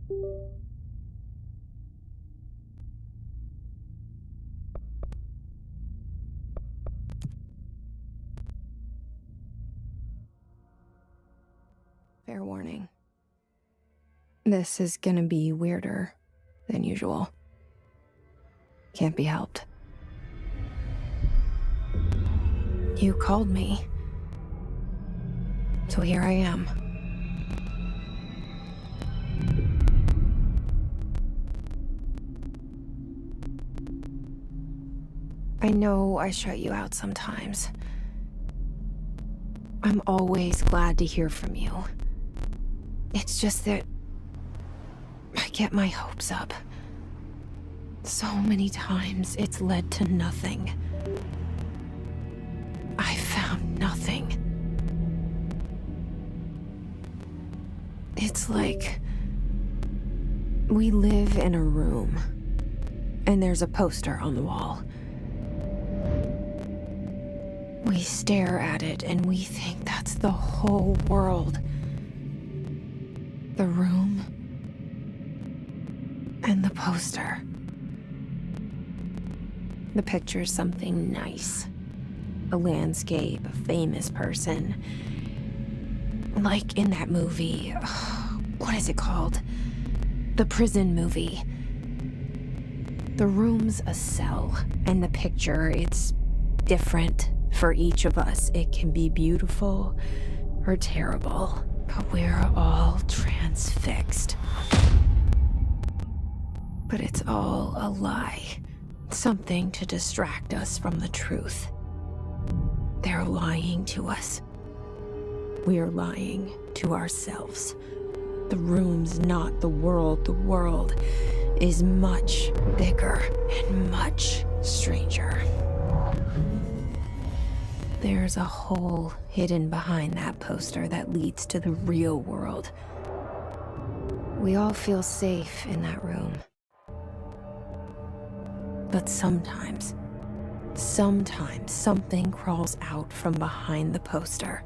Fair warning. This is gonna be weirder than usual. Can't be helped. You called me. So here I am. I know I shut you out sometimes. I'm always glad to hear from you. It's just that I get my hopes up. So many times it's led to nothing. I found nothing. It's like we live in a room, and there's a poster on the wall. We stare at it and we think that's the whole world. The room and the poster. The picture's something nice. A landscape, a famous person. Like in that movie, what is it called? The prison movie. The room's a cell, and the picture, it's different for each of us. It can be beautiful or terrible, but we're all transfixed. But it's all a lie. Something to distract us from the truth. They're lying to us. We're lying to ourselves. The room's not the world. The world is much bigger and much stranger. There's a hole hidden behind that poster that leads to the real world. We all feel safe in that room. But sometimes something crawls out from behind the poster.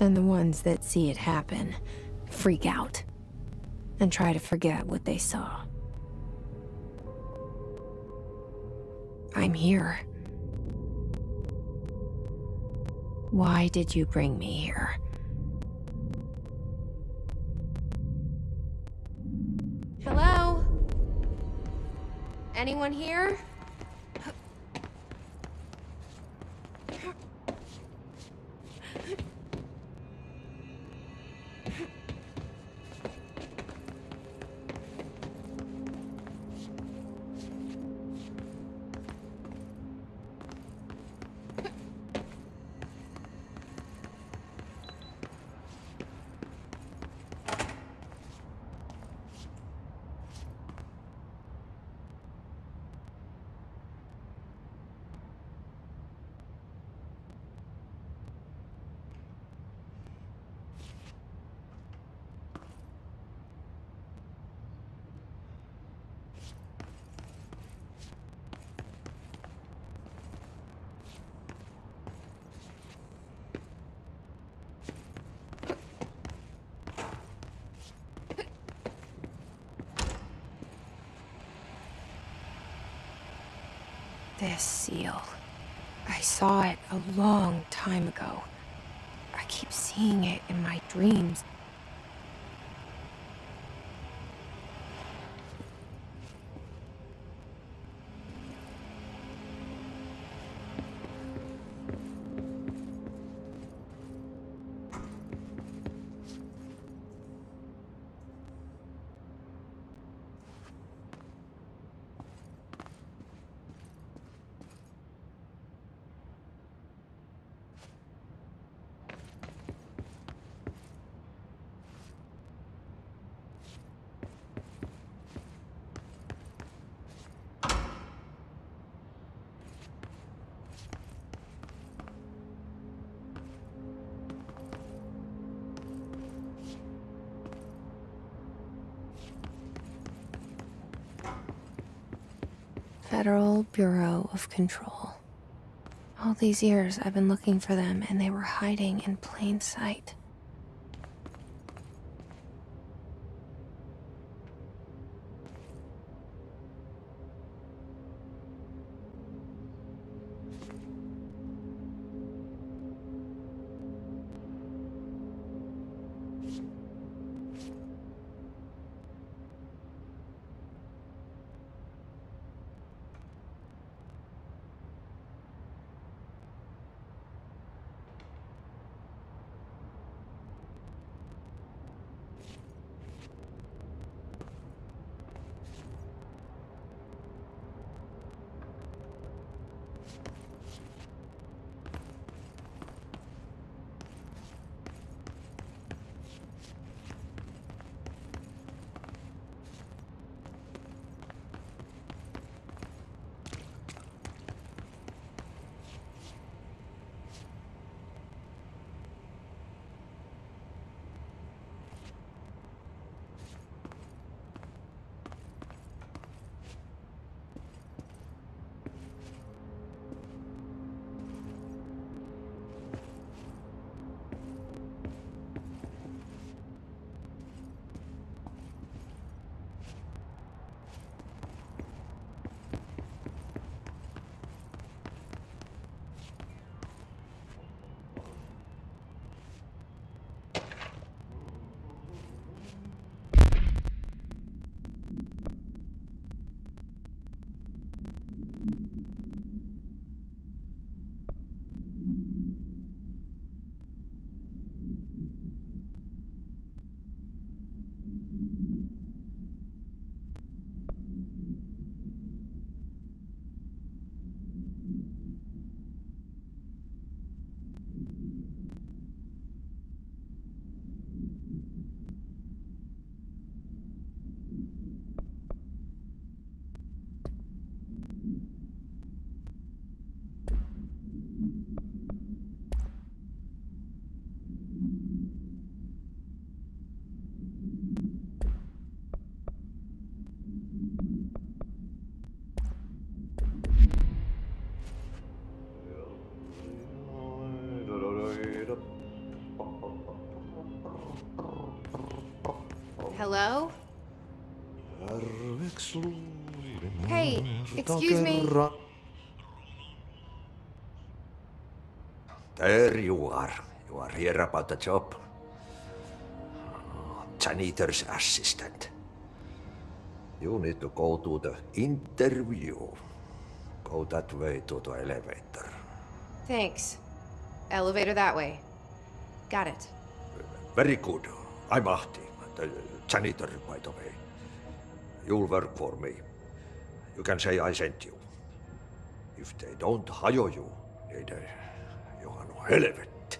And the ones that see it happen freak out and try to forget what they saw. I'm here. Why did you bring me here? Hello? Anyone here? This seal. I saw it a long time ago. I keep seeing it in my dreams. Federal Bureau of Control. All these years I've been looking for them, and they were hiding in plain sight. Hello? Hey, excuse me. There you are. You are here about the job. Janitor's assistant. You need to go to the interview. Go that way to the elevator. Thanks. Elevator that way. Got it. Very good. I'm Ahti, the janitor, by the way. You'll work for me. You can say I sent you. If they don't hire you, niin Johan on helvet.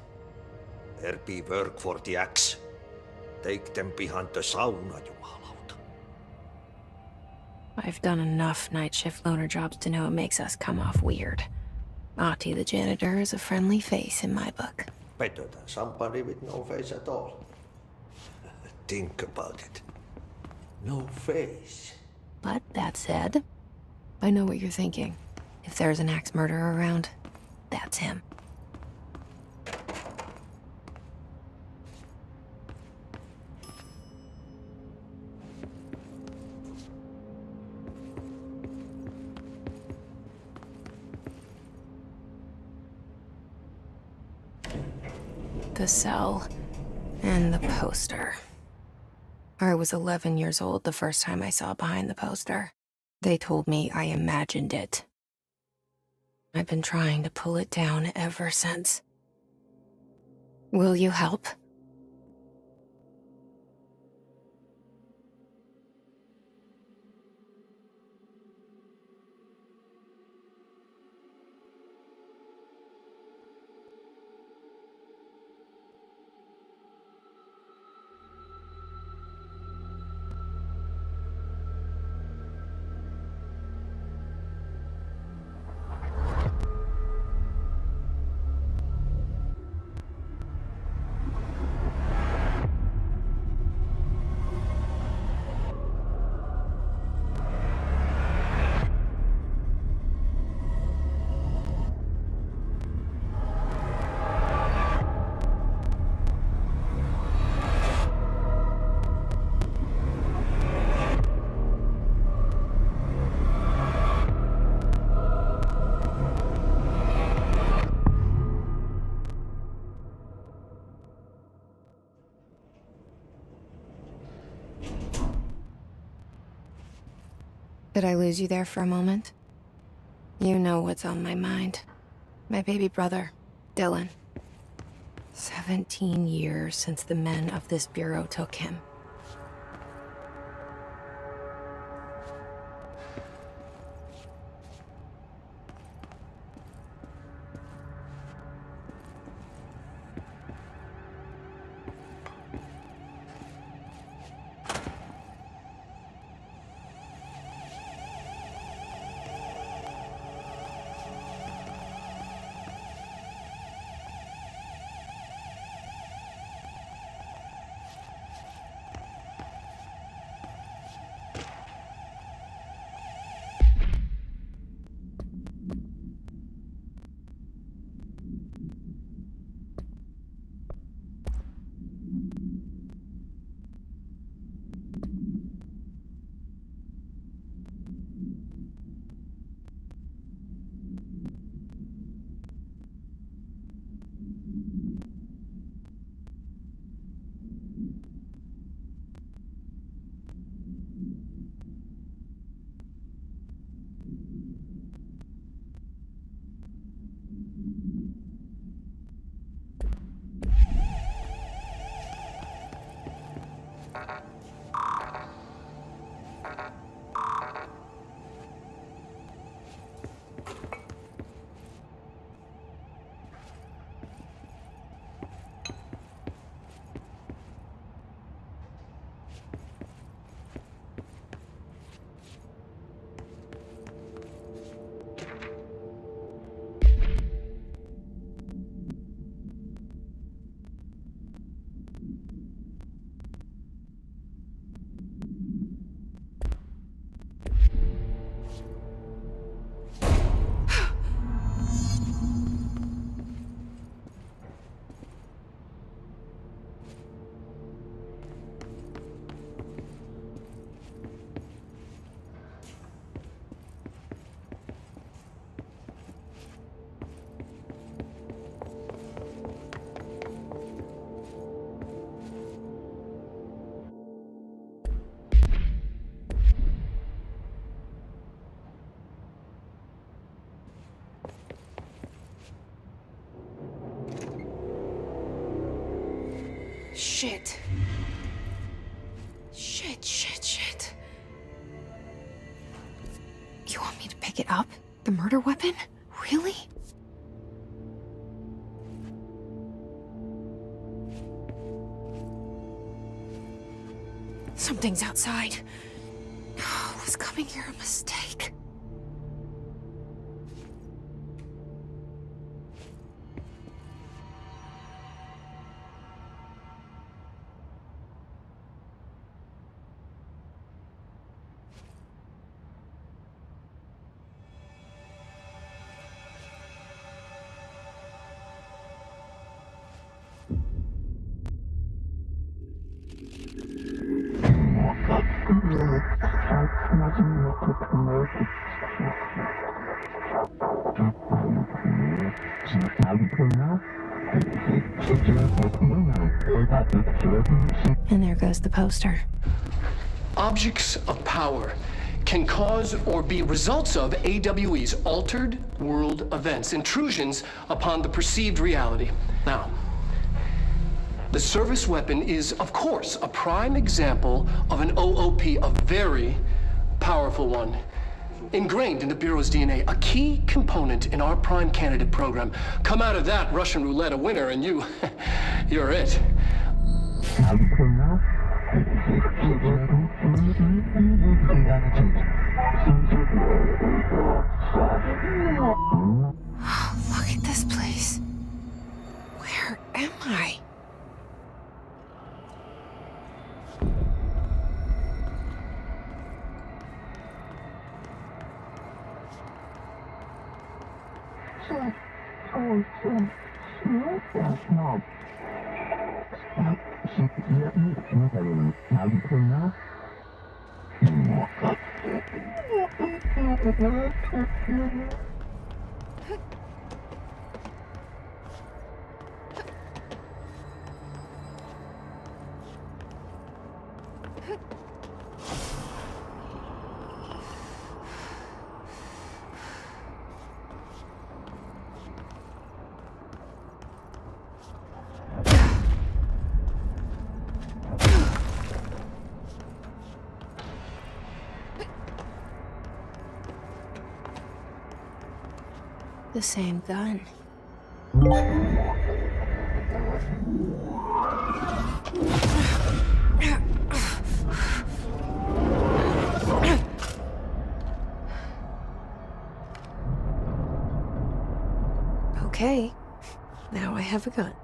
There be work for the axe. Take them behind the sauna, jumalauta. I've done enough night shift loner jobs to know it makes us come off weird. Ahti the janitor is a friendly face in my book. Better than somebody with no face at all. Think about it. No face. But that said, I know what you're thinking. If there's an axe murderer around, that's him. The cell and the poster. I was 11 years old the first time I saw behind the poster. They told me I imagined it. I've been trying to pull it down ever since. Will you help? Did I lose you there for a moment? You know what's on my mind. My baby brother, Dylan. 17 years since the men of this bureau took him. Shit. Shit. You want me to pick it up? The murder weapon? Really? Something's outside. Was coming here a mistake? And there goes the poster. Objects of power can cause or be results of AWE's altered world events, intrusions upon the perceived reality. Now, the service weapon is, of course, a prime example of an OOP, a very powerful one. Ingrained in the Bureau's DNA, a key component in our prime candidate program. Come out of that Russian roulette a winner and you're it. Look at this place. Where am I? The same gun. Okay, now I have a gun.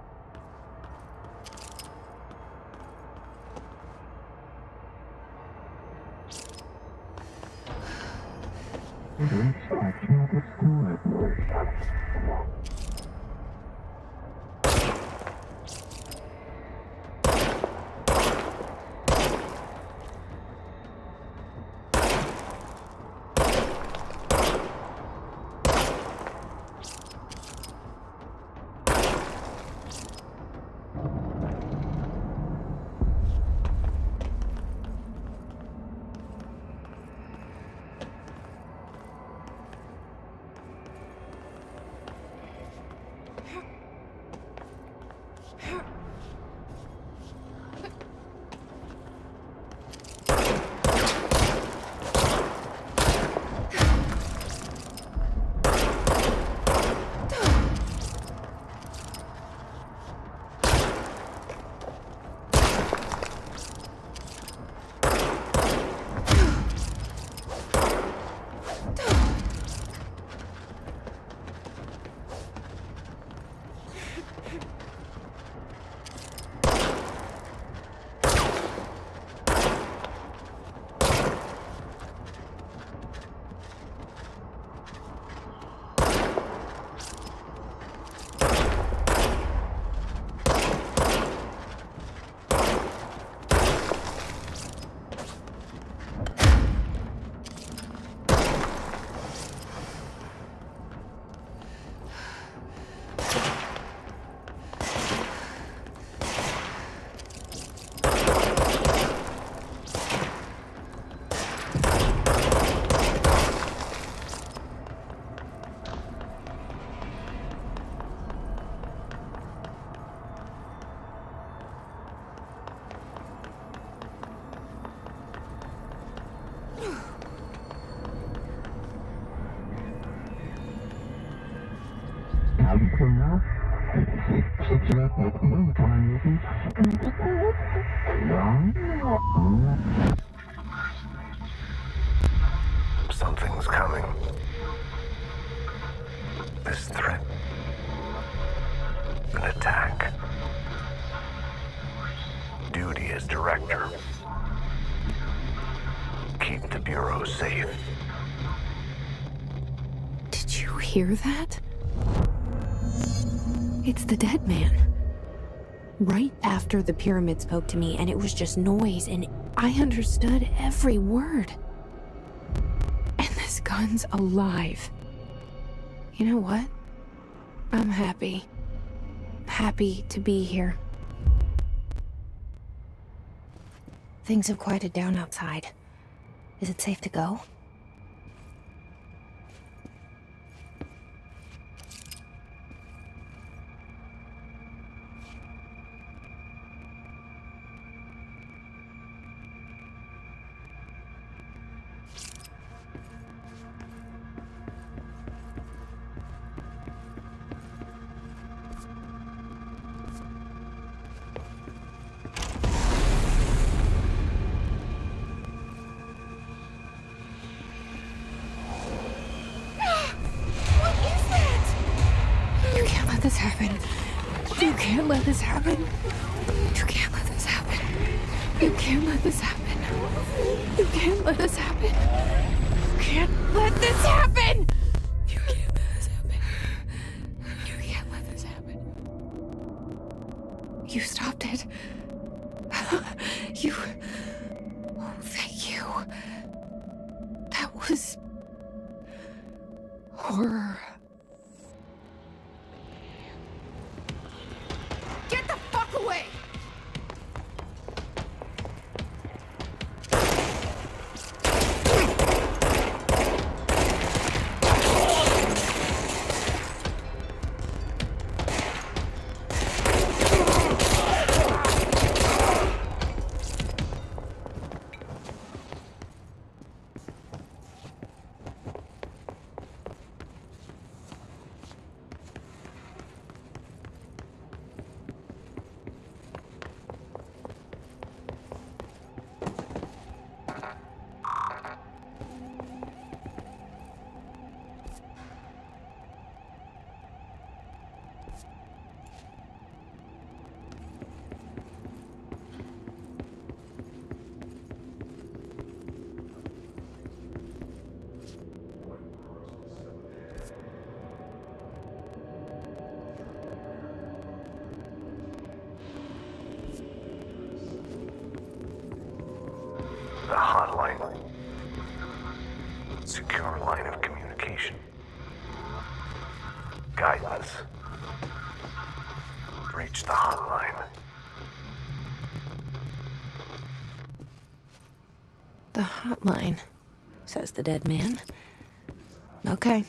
Something's coming. This threat. An attack. Duty as director. Keep the Bureau safe. Did you hear that? It's the dead man. Right after the pyramid spoke to me, and it was just noise, and I understood every word. And this gun's alive. You know what? I'm happy. Happy to be here. Things have quieted down outside. Is it safe to go? You can't let this happen. You can't let this happen. You can't let this happen. You can't let this happen. You can't let this happen. You can't let this happen. You can't let this happen. You can't let this happen. You stopped it. You... Oh, thank you. That was... horror. Get the fuck away! The hotline. Secure line of communication. Guidance. Reach the hotline. The hotline, says the dead man. Okay.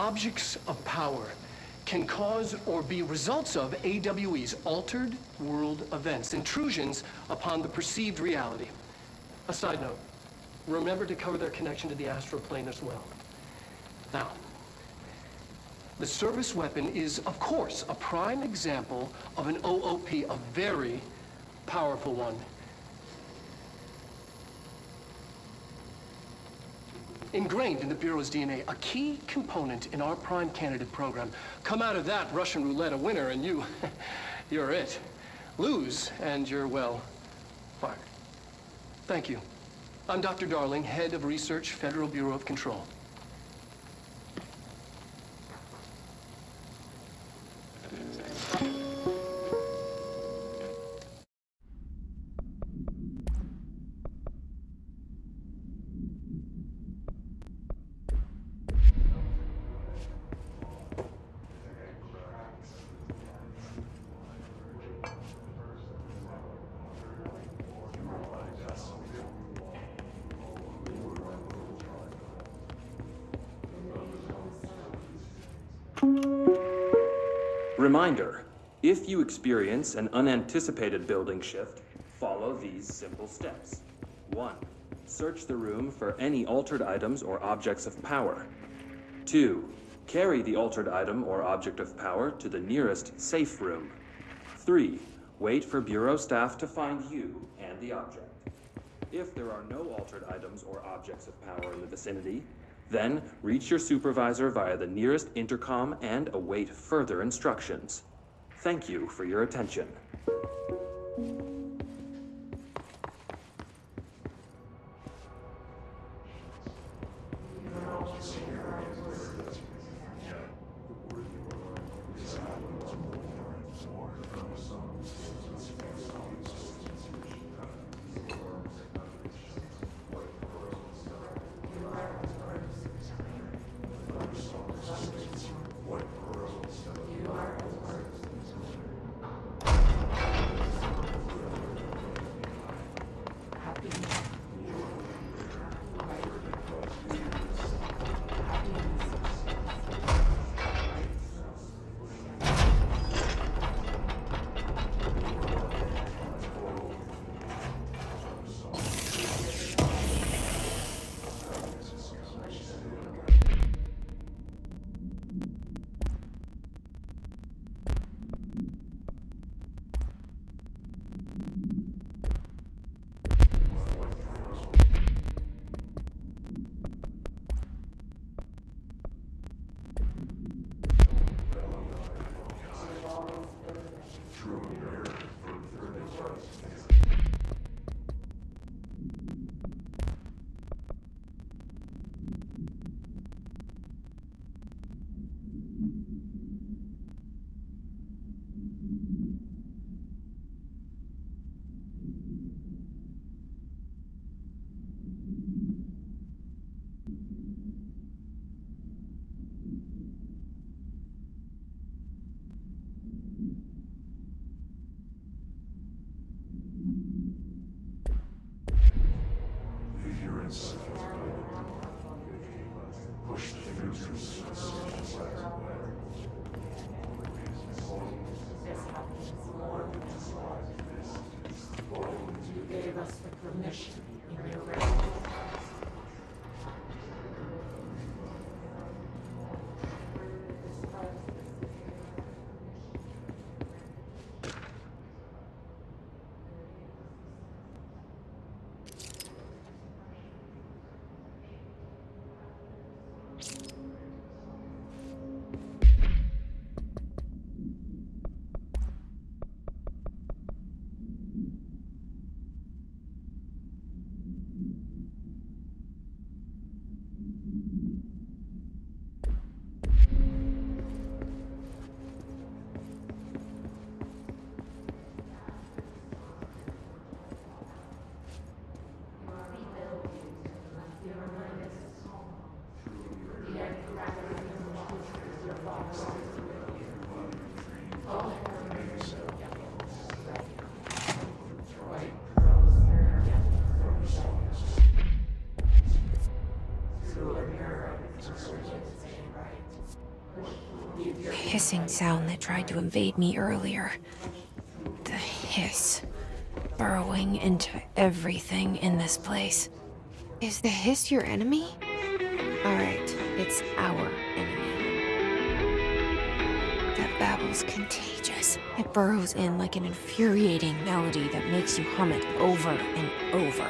objects of power can cause or be results of AWE's altered world events, intrusions upon the perceived reality. A side note, remember to cover their connection to the astral plane as well. Now, the service weapon is, of course, a prime example of an OOP, a very powerful one. Ingrained in the Bureau's DNA, a key component in our prime candidate program. Come out of that Russian roulette a winner and you're it. Lose and you're, well, fired. Thank you. I'm Dr. Darling, Head of Research, Federal Bureau of Control. Reminder, if you experience an unanticipated building shift, follow these simple steps. 1. Search the room for any altered items or objects of power. 2. Carry the altered item or object of power to the nearest safe room. 3. Wait for Bureau staff to find you and the object. If there are no altered items or objects of power in the vicinity, then reach your supervisor via the nearest intercom and await further instructions. Thank you for your attention. Through a mirror. The hissing sound that tried to invade me earlier. The hiss. Burrowing into everything in this place. Is the hiss your enemy? Alright, it's our enemy. That babble's contagious. It burrows in like an infuriating melody that makes you hum it over and over.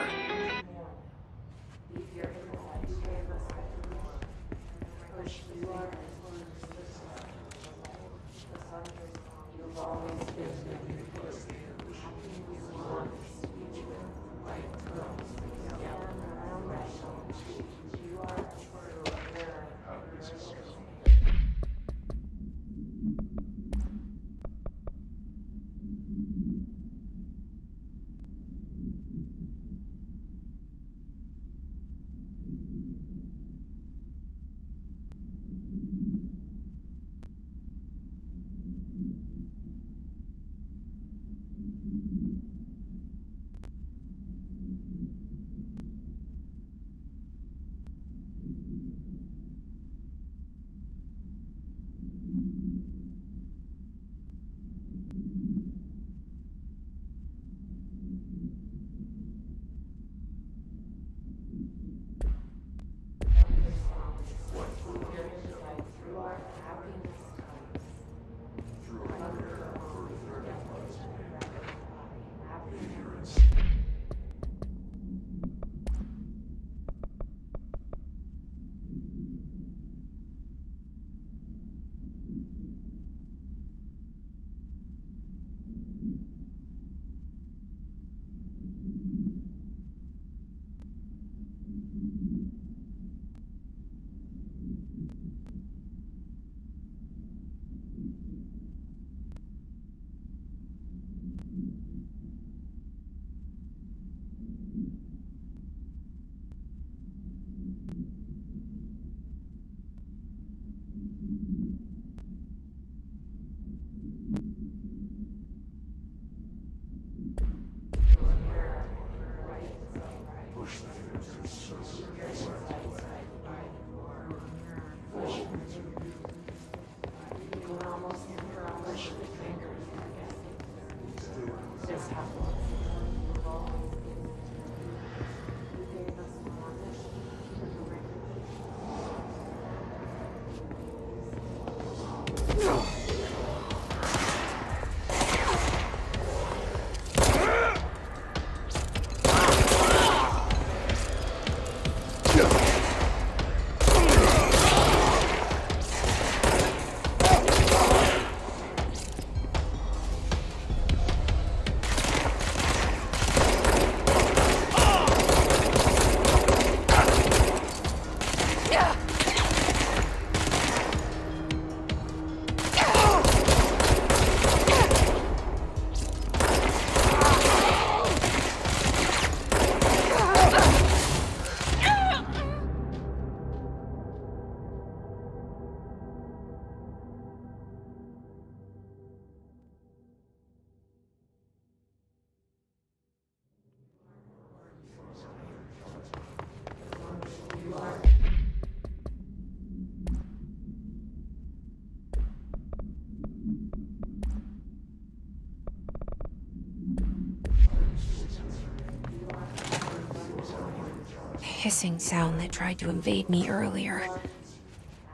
Hissing sound that tried to invade me earlier.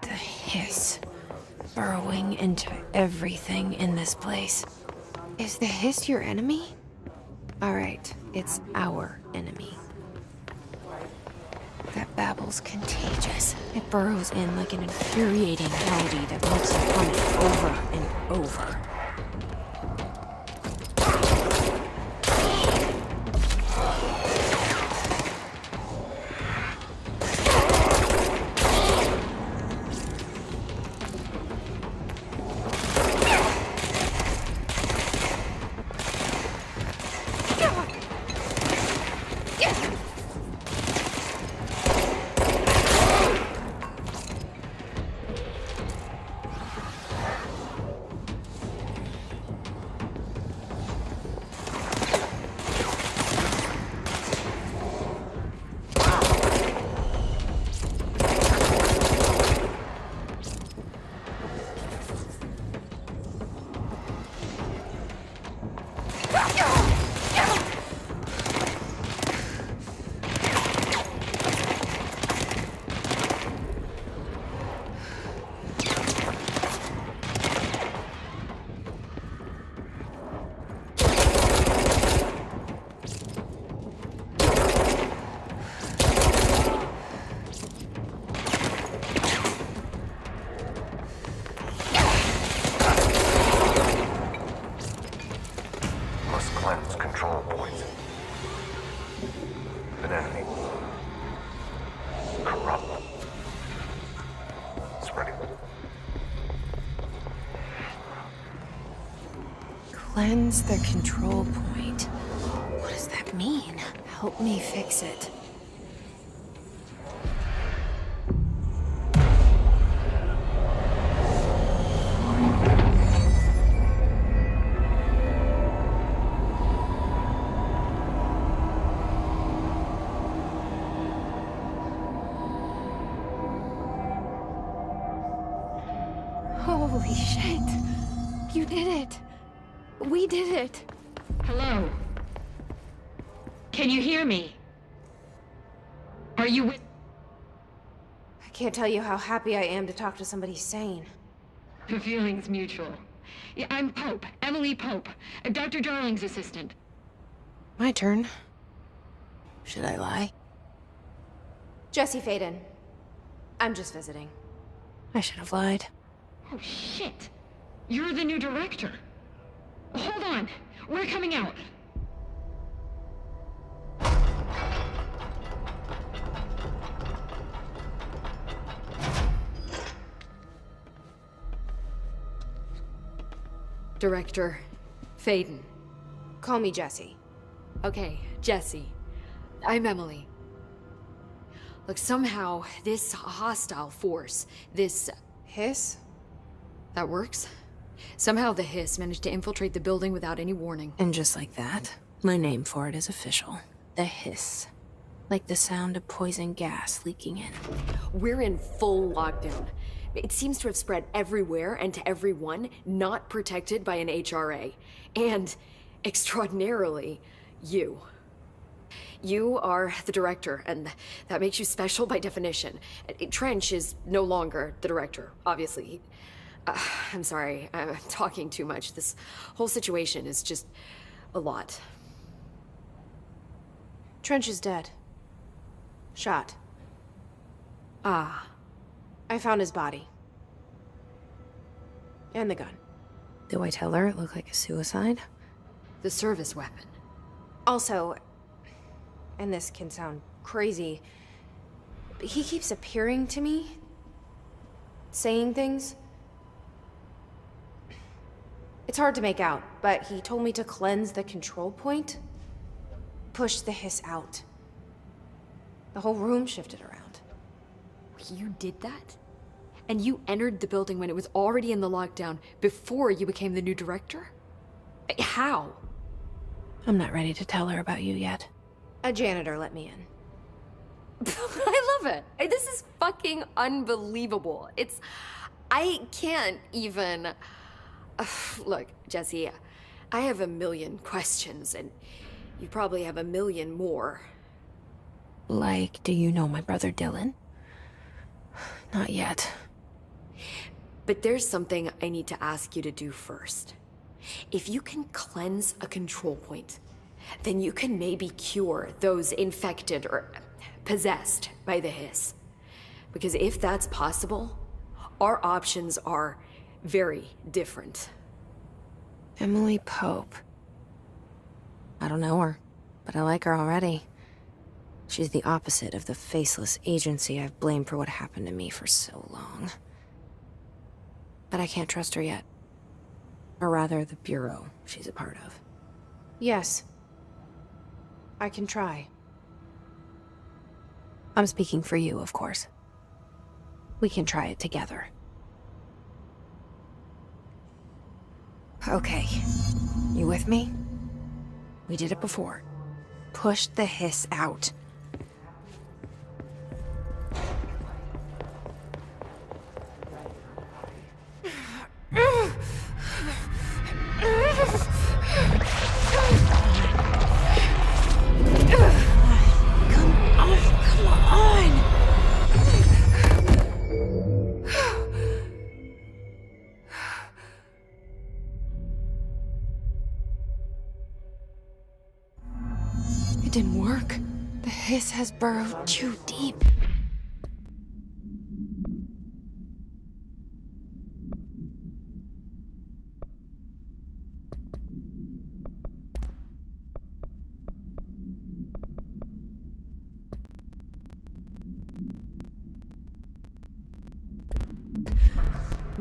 The hiss. Burrowing into everything in this place. Is the hiss your enemy? Alright, it's our enemy. That babble's contagious. It burrows in like an infuriating melody that makes you hum it over and over. Almost ready. Cleanse the control point. What does that mean? Help me fix it. Holy shit! You did it! We did it! Hello? Can you hear me? Are you with... I can't tell you how happy I am to talk to somebody sane. The feeling's mutual. Yeah, I'm Pope, Emily Pope, Dr. Darling's assistant. My turn. Should I lie? Jesse Faden. I'm just visiting. I should have lied. Oh, shit. You're the new director. Hold on. We're coming out. Director Faden. Call me Jesse. Okay, Jesse. I'm Emily. Look, somehow, this hostile force, this... Hiss? That works? Somehow the hiss managed to infiltrate the building without any warning. And just like that, my name for it is official. The hiss. Like the sound of poison gas leaking in. We're in full lockdown. It seems to have spread everywhere and to everyone not protected by an HRA. And, extraordinarily, you. You are the director, and that makes you special by definition. Trench is no longer the director, obviously. I'm sorry, I'm talking too much. This whole situation is just a lot. Trench is dead. Shot. Ah. I found his body. And the gun. Do I tell her it looked like a suicide? The service weapon. Also, and this can sound crazy, but he keeps appearing to me. Saying things. It's hard to make out, but he told me to cleanse the control point. Push the hiss out. The whole room shifted around. You did that? And you entered the building when it was already in the lockdown before you became the new director? How? I'm not ready to tell her about you yet. A janitor let me in. I love it. This is fucking unbelievable. I can't even... Look, Jesse, I have a million questions, and you probably have a million more. Like, do you know my brother Dylan? Not yet. But there's something I need to ask you to do first. If you can cleanse a control point, then you can maybe cure those infected or possessed by the hiss. Because if that's possible, our options are very different. Emily Pope. I don't know her, but I like her already. She's the opposite of the faceless agency I've blamed for what happened to me for so long. But I can't trust her yet. Or rather, the bureau she's a part of. Yes. I can try. I'm speaking for you, of course. We can try it together. Okay. You with me? We did it before. Push the hiss out. It didn't work. The hiss has burrowed too deep.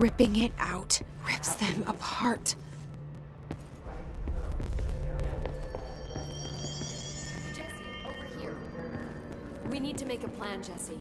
Ripping it out rips them apart. Jesse, over here. We need to make a plan, Jesse.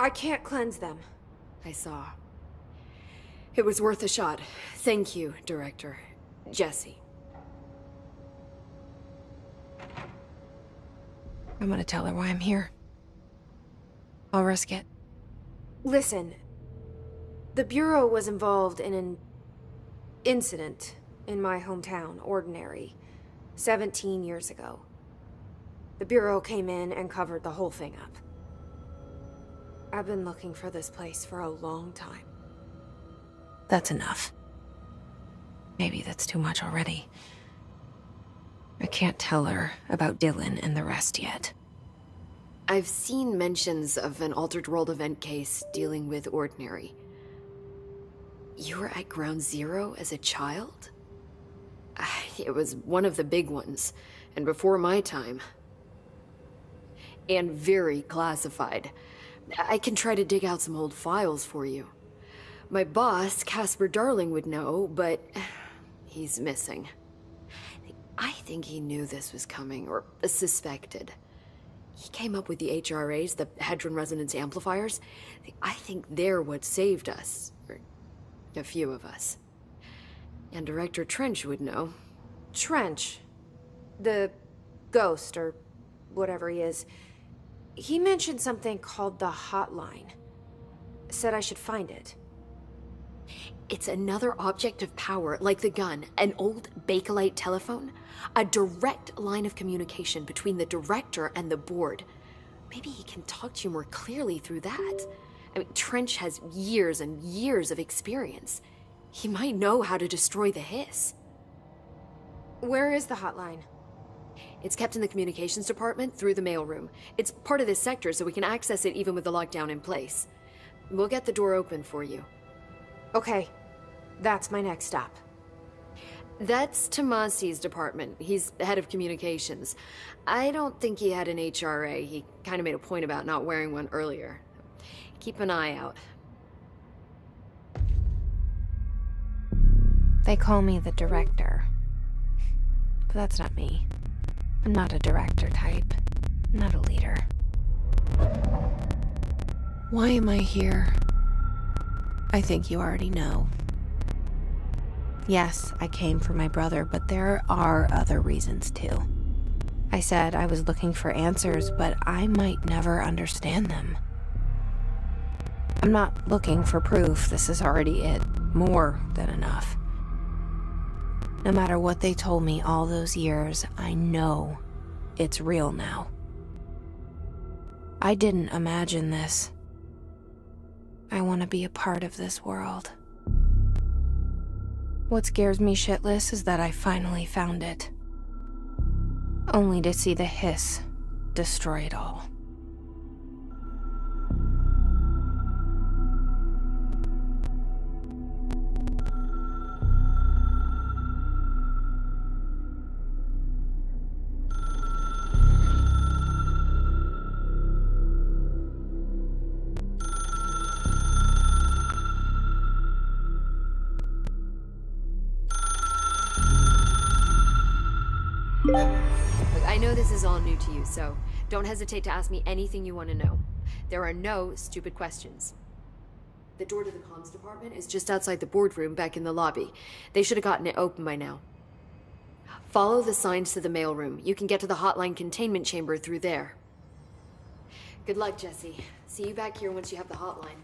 I can't cleanse them. I saw. It was worth a shot. Thank you, Director. Jesse. I'm gonna tell her why I'm here. I'll risk it. Listen, the Bureau was involved in an incident in my hometown, Ordinary, 17 years ago. The Bureau came in and covered the whole thing up. I've been looking for this place for a long time. That's enough. Maybe that's too much already. I can't tell her about Dylan and the rest yet. I've seen mentions of an Altered World event case dealing with Ordinary. You were at Ground Zero as a child? It was one of the big ones, and before my time. And very classified. I can try to dig out some old files for you. My boss, Casper Darling, would know, but he's missing. I think he knew this was coming, or suspected. He came up with the HRAs, the Hadron Resonance Amplifiers. I think they're what saved us. Or a few of us. And Director Trench would know. Trench. The ghost, or whatever he is. He mentioned something called the Hotline. Said I should find it. It's another object of power, like the gun, an old Bakelite telephone. A direct line of communication between the director and the board. Maybe he can talk to you more clearly through that. I mean, Trench has years and years of experience. He might know how to destroy the hiss. Where is the hotline? It's kept in the communications department through the mailroom. It's part of this sector, so we can access it even with the lockdown in place. We'll get the door open for you. Okay, that's my next stop. That's Tomasi's department. He's the head of communications. I don't think he had an HRA. He kind of made a point about not wearing one earlier. Keep an eye out. They call me the director. But that's not me. I'm not a director type. I'm not a leader. Why am I here? I think you already know. Yes, I came for my brother, but there are other reasons too. I said I was looking for answers, but I might never understand them. I'm not looking for proof. This is already it. More than enough. No matter what they told me all those years, I know it's real now. I didn't imagine this. I want to be a part of this world. What scares me shitless is that I finally found it. Only to see the hiss destroy it all. Look, I know this is all new to you, so don't hesitate to ask me anything you want to know. There are no stupid questions. The door to the comms department is just outside the boardroom back in the lobby. They should have gotten it open by now. Follow the signs to the mailroom. You can get to the hotline containment chamber through there. Good luck, Jesse. See you back here once you have the hotline.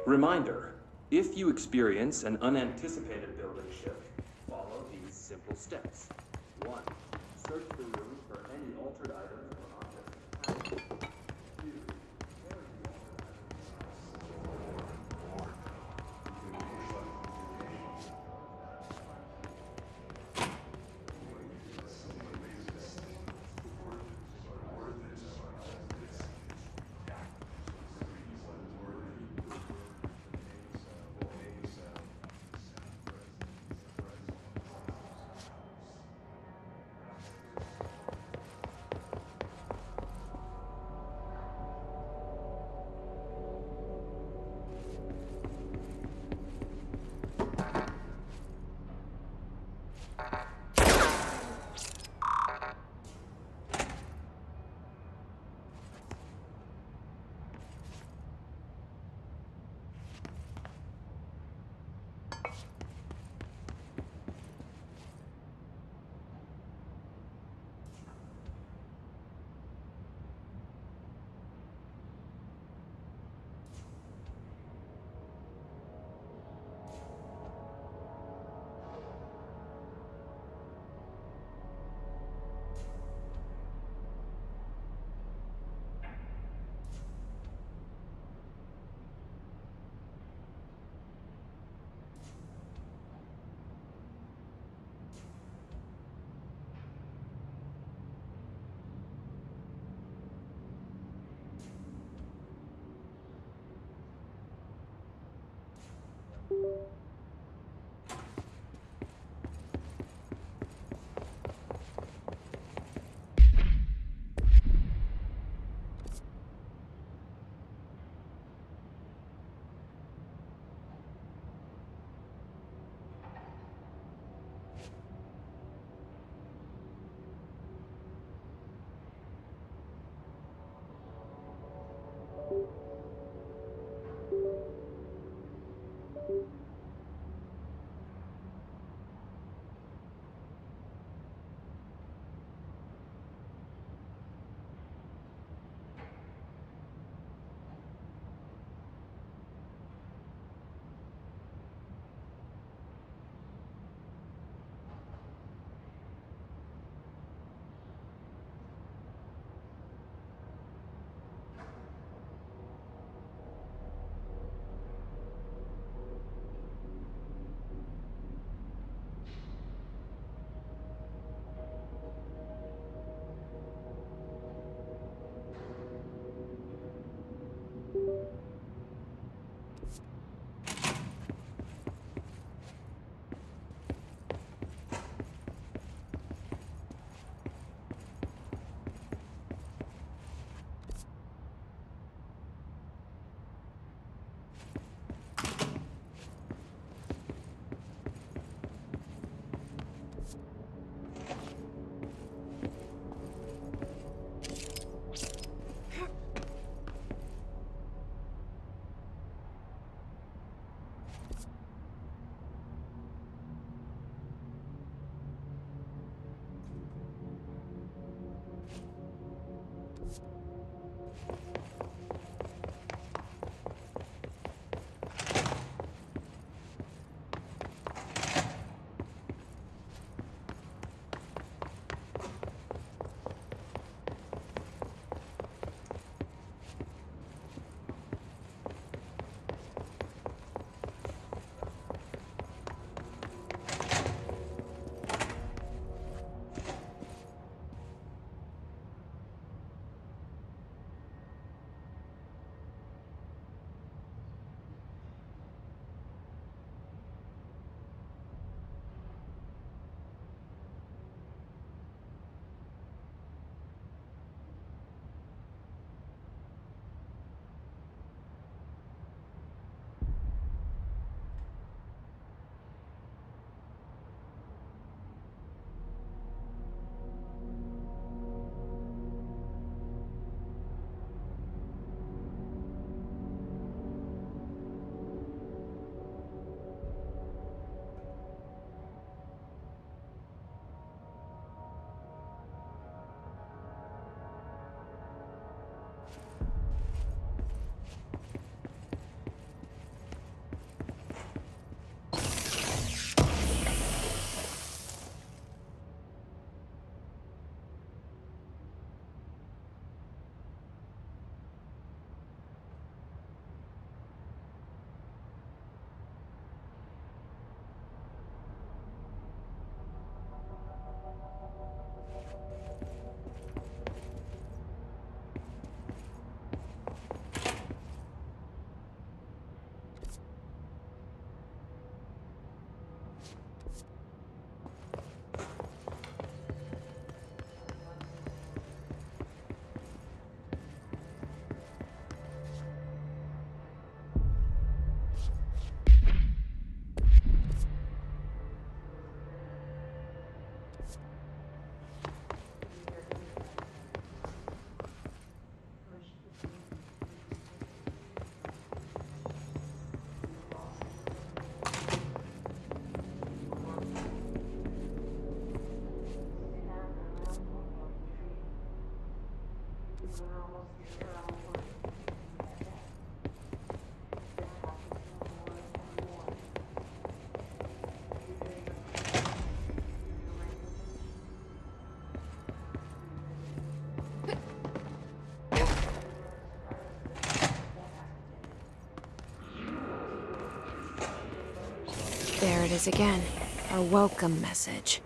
Reminder, if you experience an unanticipated building shift, follow these simple steps. 1. Search the room for any altered items or objects. 2. There it is again. Our welcome message.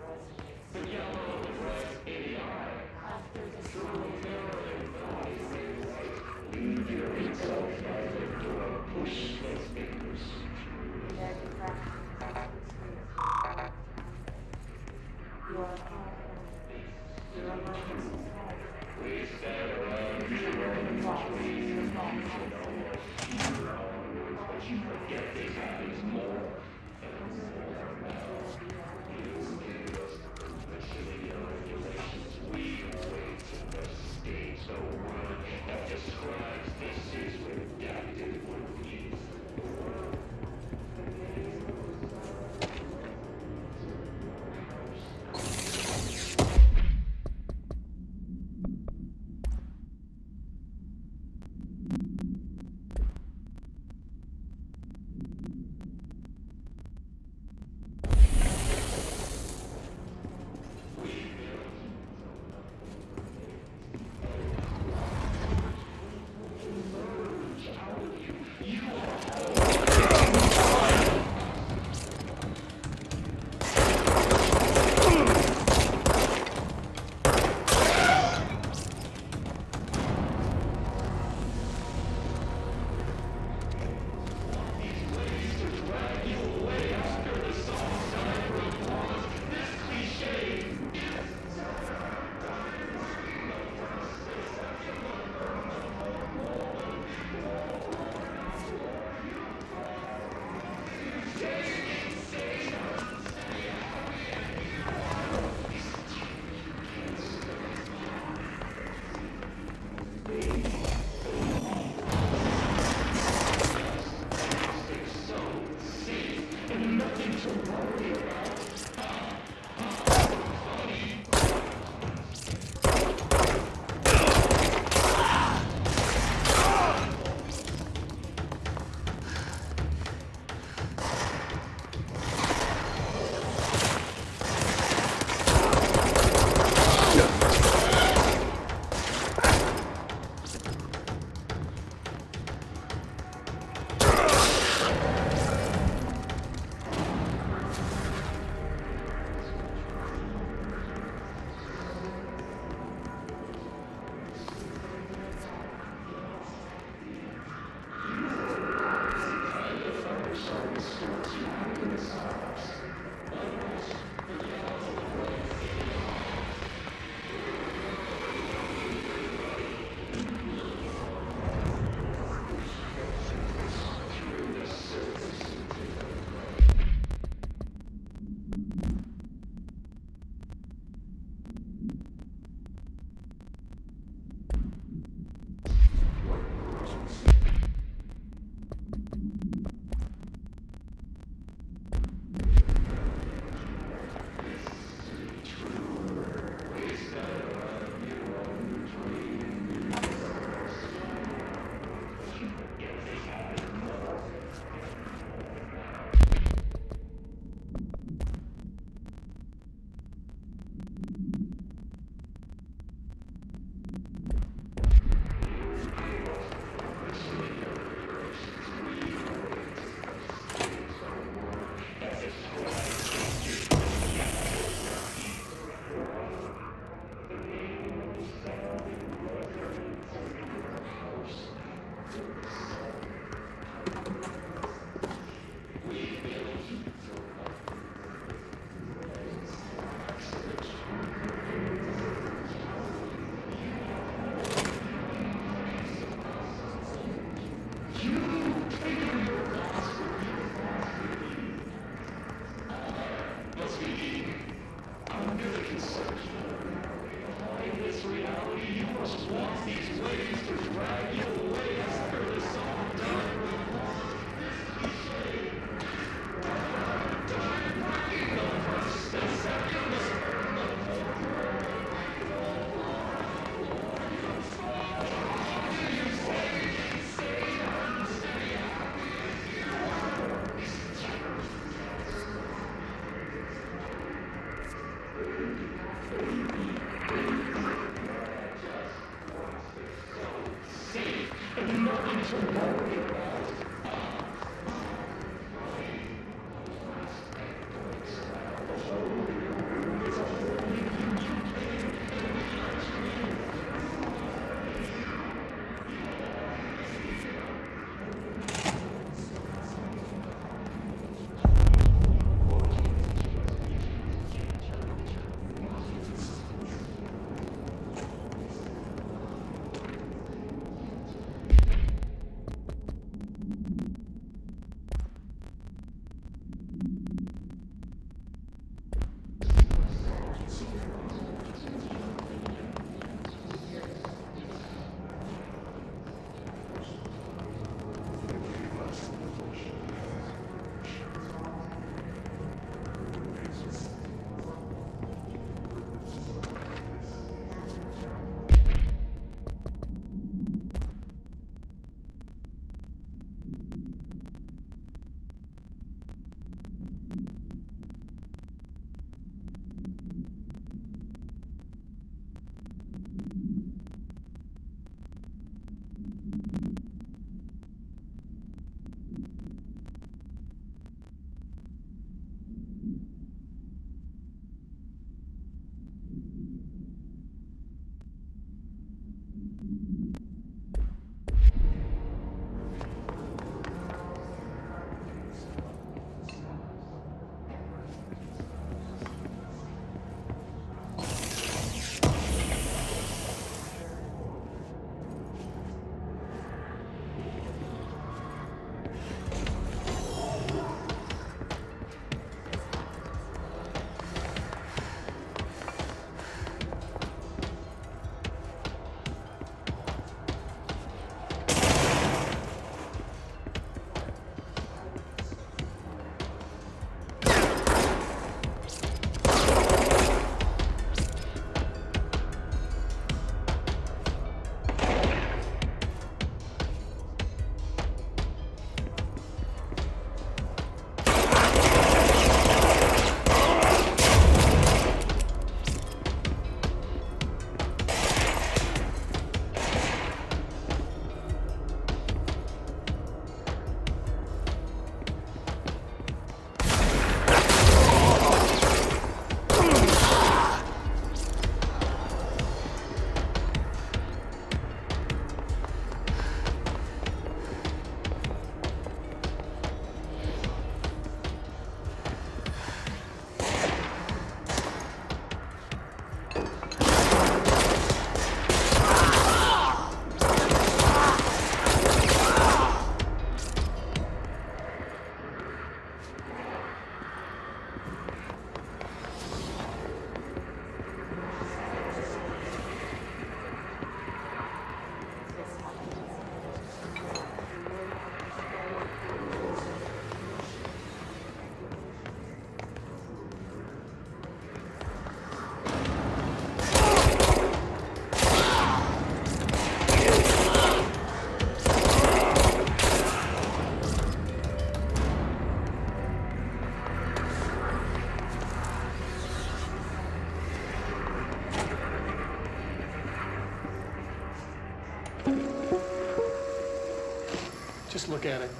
Just look at it.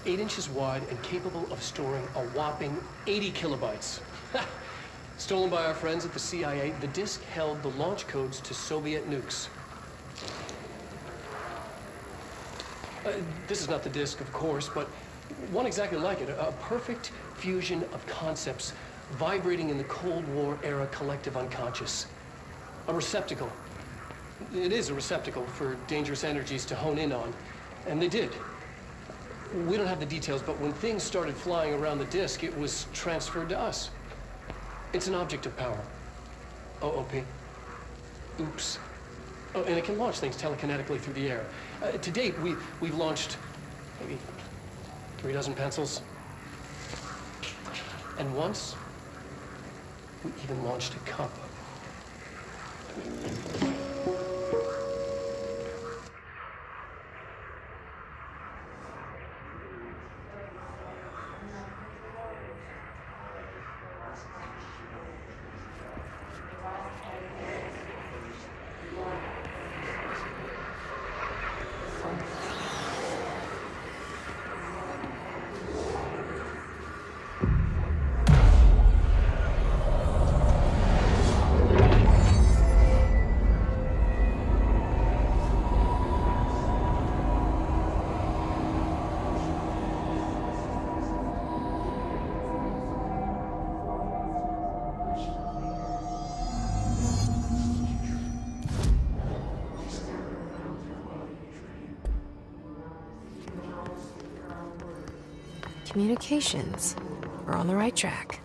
8 inches wide and capable of storing a whopping 80 kilobytes. Stolen by our friends at the CIA, the disk held the launch codes to Soviet nukes. This is not the disk, of course, but one exactly like it. A perfect fusion of concepts vibrating in the Cold War era collective unconscious. A receptacle. It is a receptacle for dangerous energies to hone in on. And they did. We don't have the details, but when things started flying around the disk, it was transferred to us. It's an object of power. OOP. Oops. Oh, and it can launch things telekinetically through the air. To date, we've launched maybe 3 dozen pencils. And once, we even launched a cup. Communications. We're on the right track.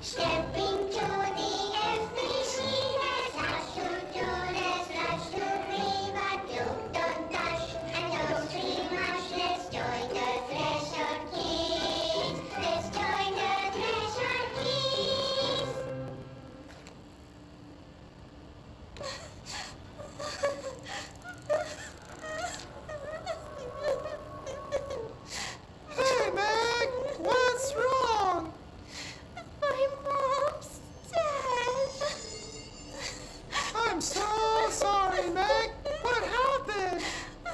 Stepping to the FBC, slash to do this, slash to dream, a don't dash, and don't dream much. Let's join the Thresher Kids. Let's join the Thresher Kids. Hey, Meg! What's wrong? My mom's dead. I'm so sorry, Meg. What happened? I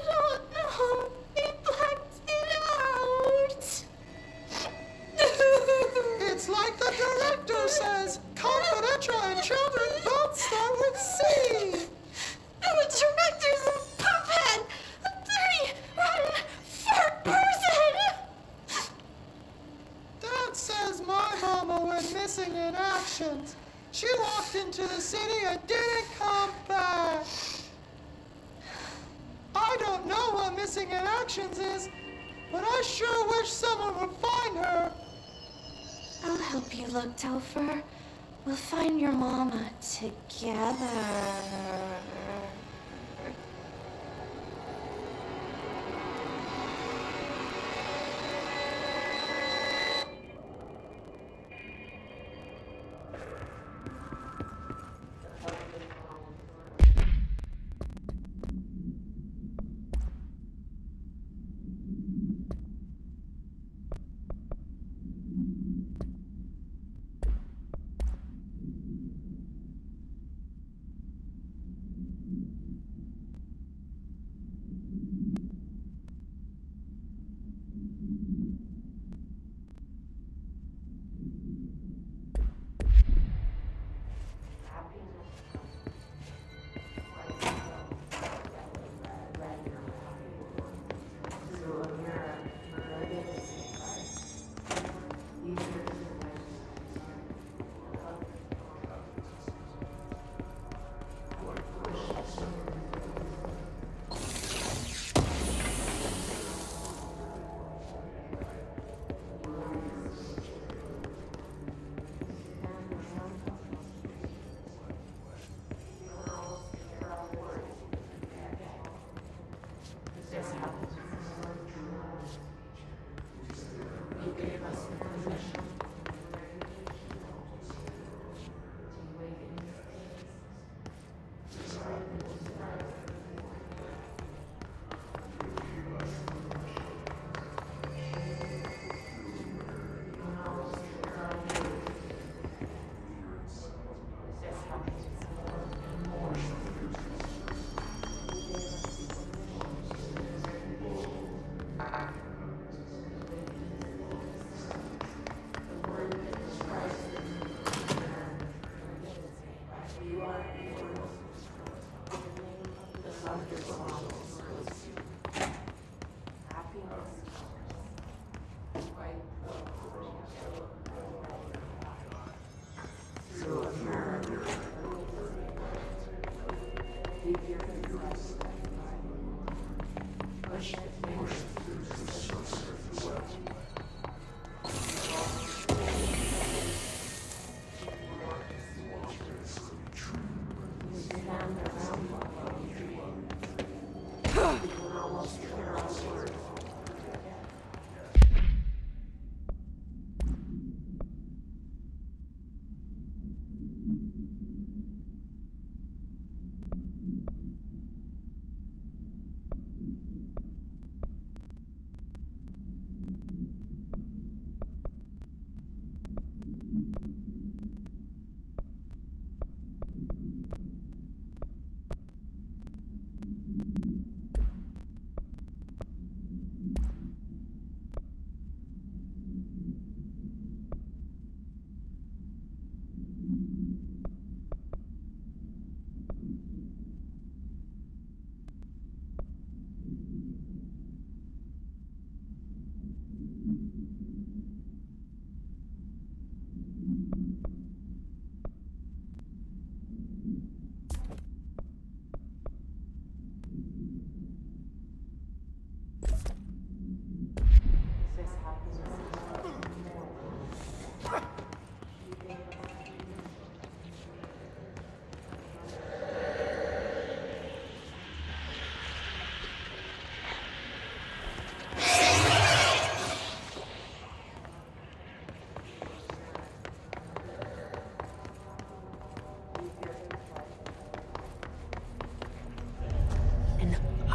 don't know. They blacked it out. It's like the director says. Confidential and children both start with C. The director's a puppet. A dirty, rotten, fart person. Dad says my mama went missing in action. She walked into the city and didn't come back. I don't know what missing in actions is, but I sure wish someone would find her. I'll help you look, Topher. We'll find your mama together.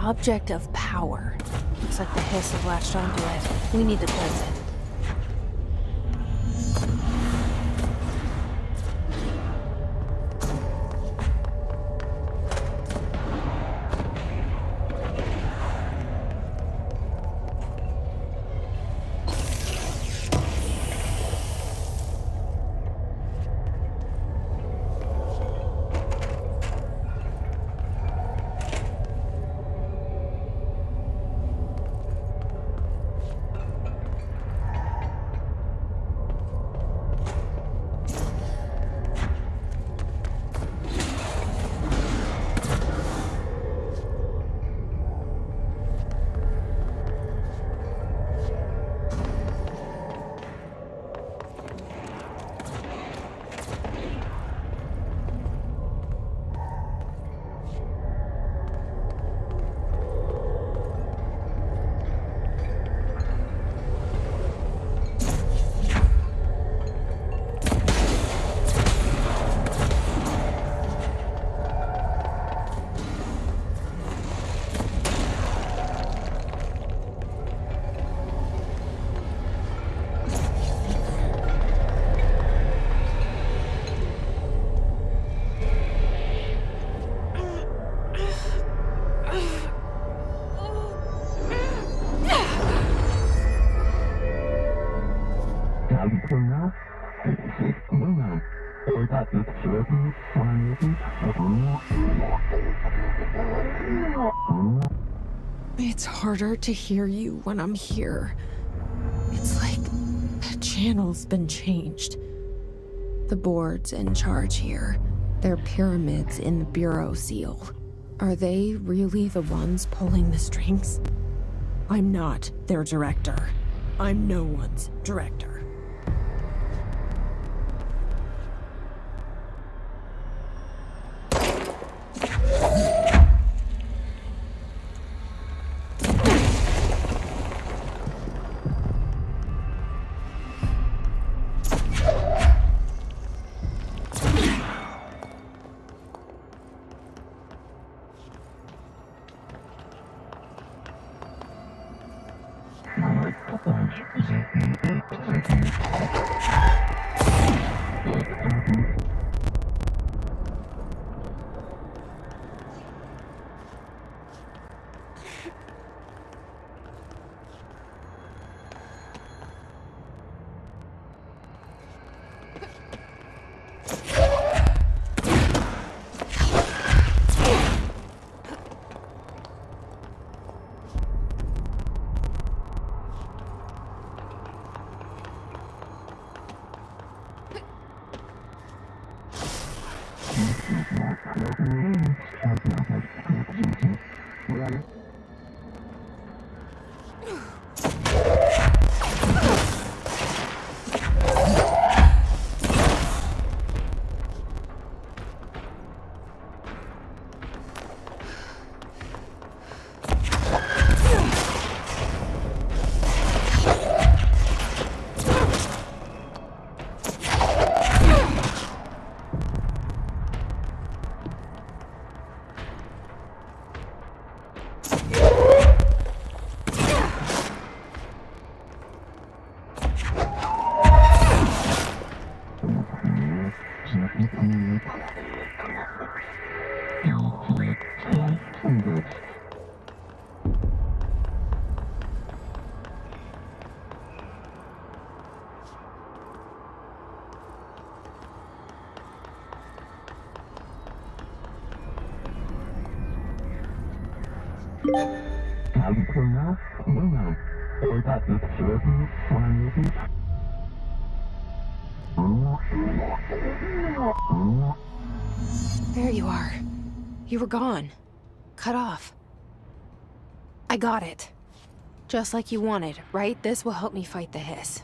object of power. Looks like the hiss have latched onto it. We need to close it. It's harder to hear you when I'm here. It's like the channel's been changed. The board's in charge here. They're pyramids in the Bureau seal. Are they really the ones pulling the strings? I'm not their director. I'm no one's director. There you are. You were gone. Cut off. I got it. Just like you wanted, right? This will help me fight the hiss.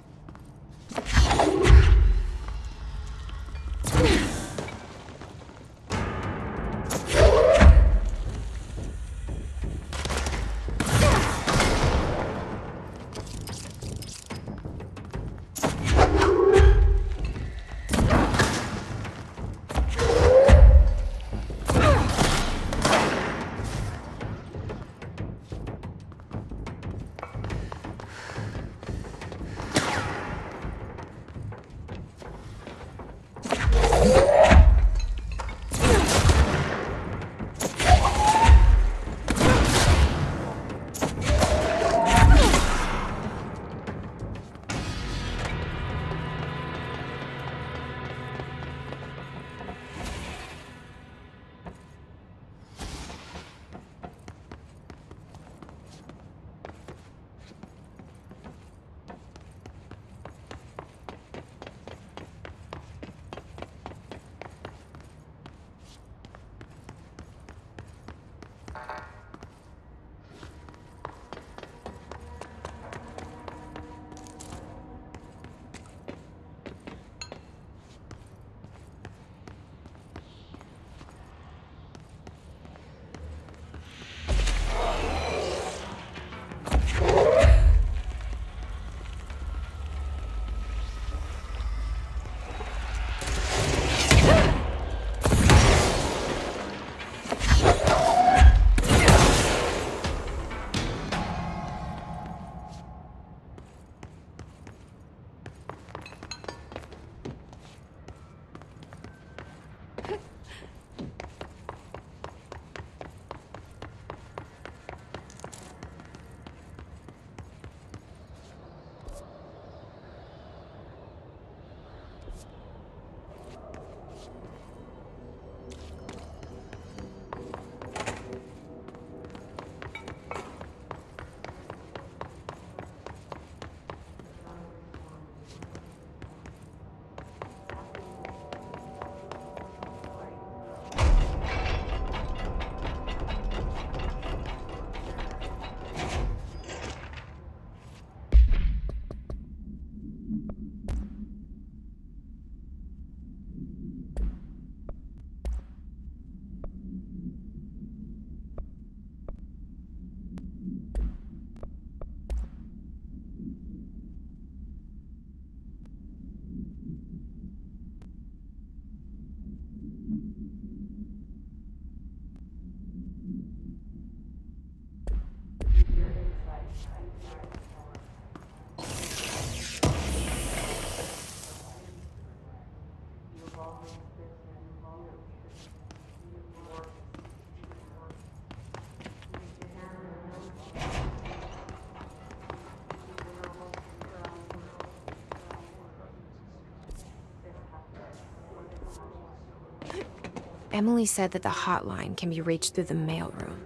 Emily said that the hotline can be reached through the mailroom.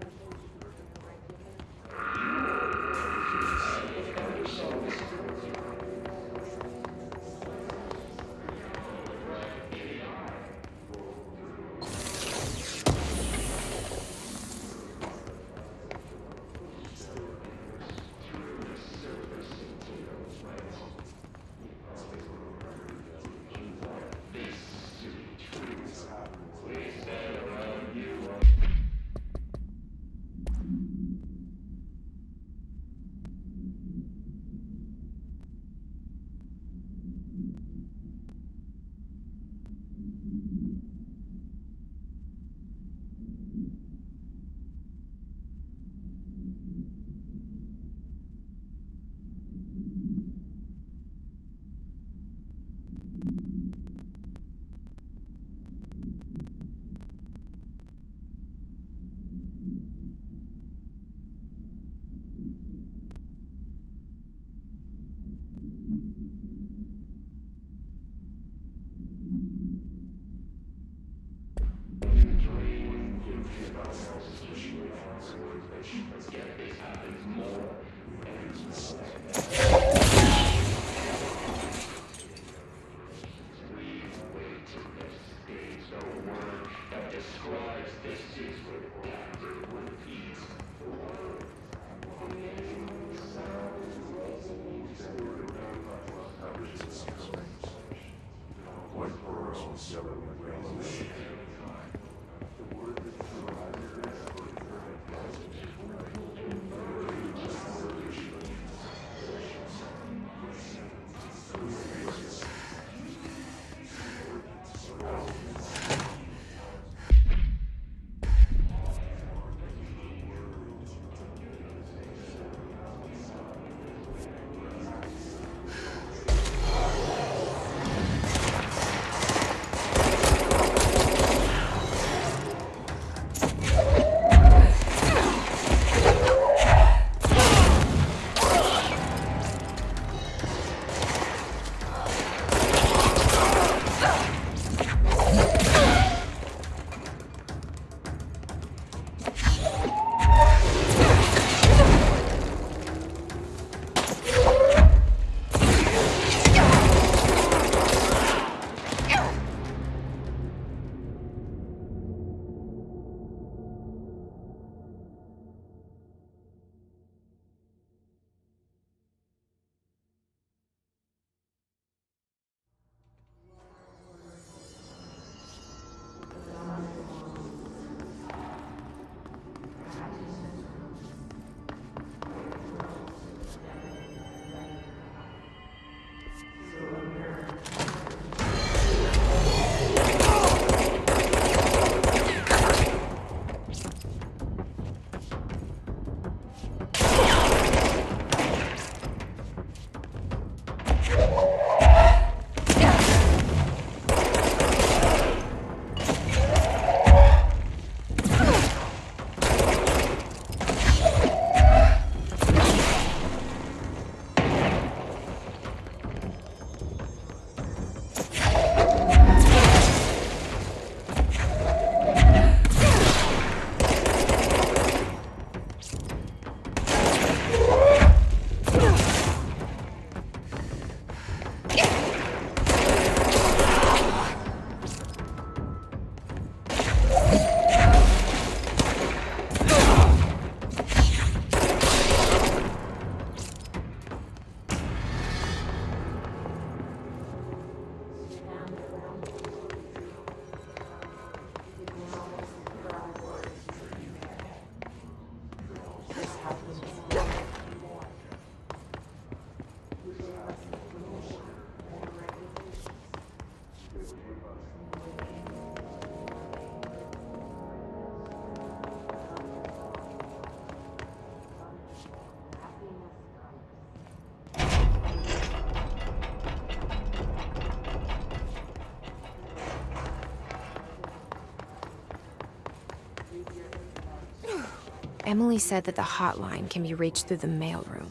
Emily said that the hotline can be reached through the mailroom.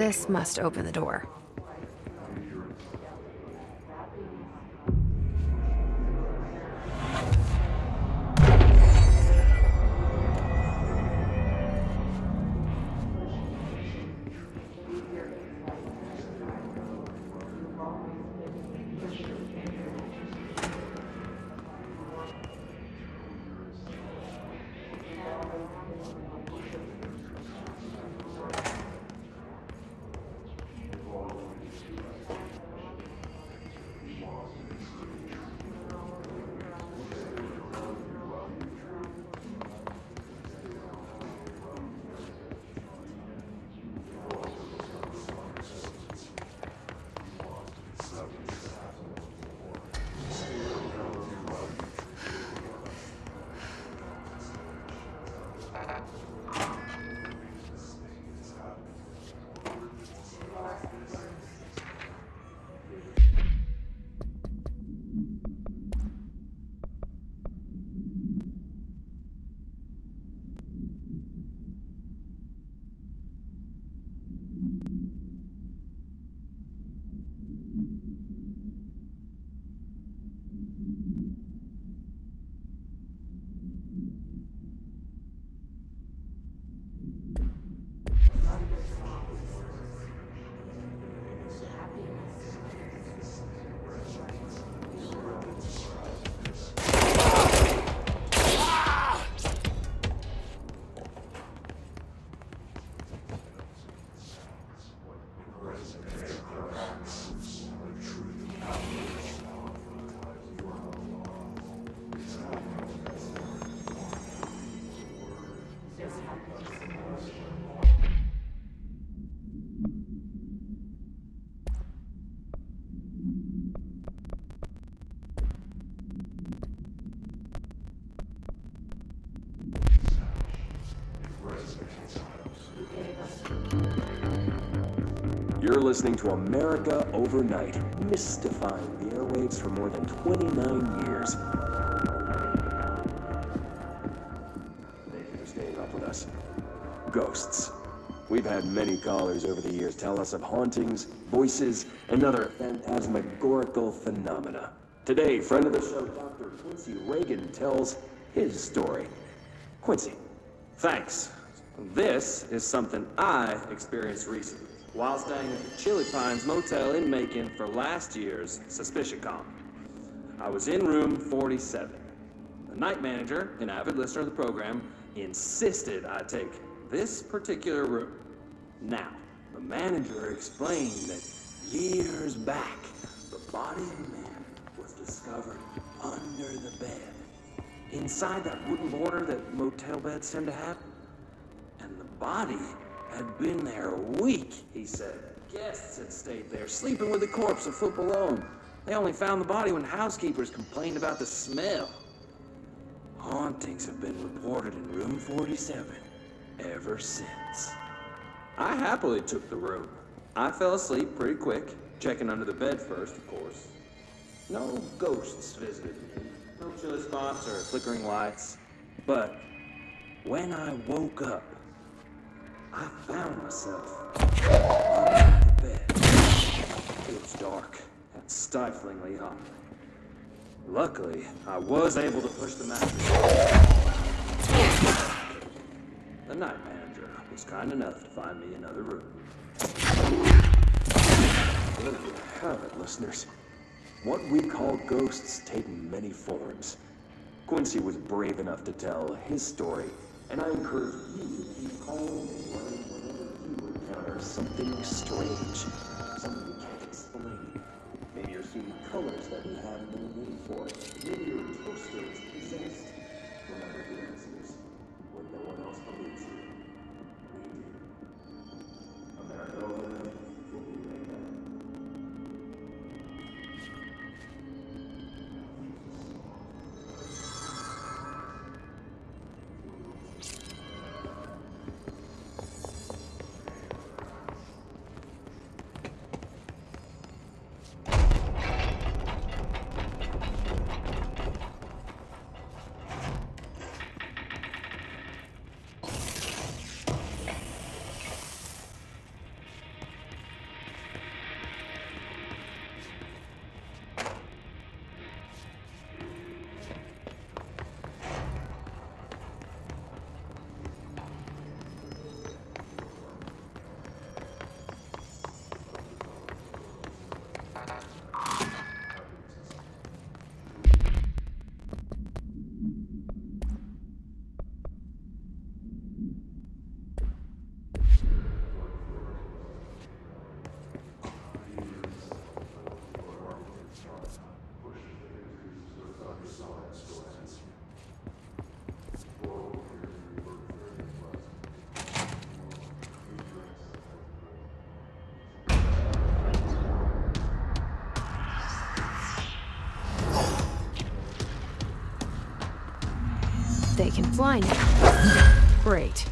This must open the door. You're listening to America Overnight, mystifying the airwaves for more than 29 years. Thank you for staying up with us. Ghosts. We've had many callers over the years tell us of hauntings, voices, and other phantasmagorical phenomena. Today, friend of the show, Dr. Quincy Reagan, tells his story. Quincy, thanks. This is something I experienced recently while staying at the Chili Pines Motel in Macon for last year's SuspicionCon. I was in room 47. The night manager, an avid listener of the program, insisted I take this particular room. Now, the manager explained that years back, the body of a man was discovered under the bed, inside that wooden border that motel beds tend to have. And the body had been there a week, he said. Guests had stayed there, sleeping with the corpse a foot below them. They only found the body when housekeepers complained about the smell. Hauntings have been reported in room 47 ever since. I happily took the room. I fell asleep pretty quick, checking under the bed first, of course. No ghosts visited me. No chilly spots or flickering lights. But When I woke up, I found myself on the bed. It was dark and stiflingly hot. Luckily, I was able to push the mattress. The night manager was kind enough to find me another room. There you have it, listeners. What we call ghosts take many forms. Quincy was brave enough to tell his story, and I encourage you to keep calling and running whenever you encounter something strange, something you can't explain. Maybe you're seeing colors that you haven't been waiting for. Maybe your toaster is possessed. Remember, dear listeners, when no one else believes you, we do. America will be right back. They can fly now. Great.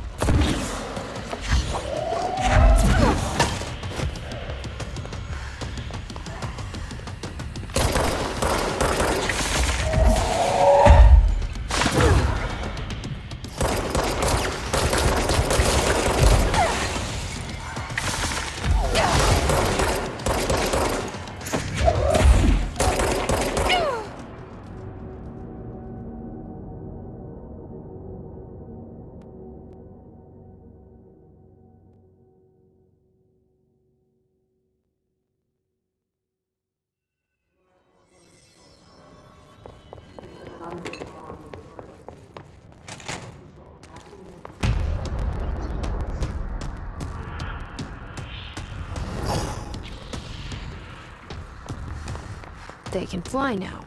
They can fly now.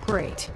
Great.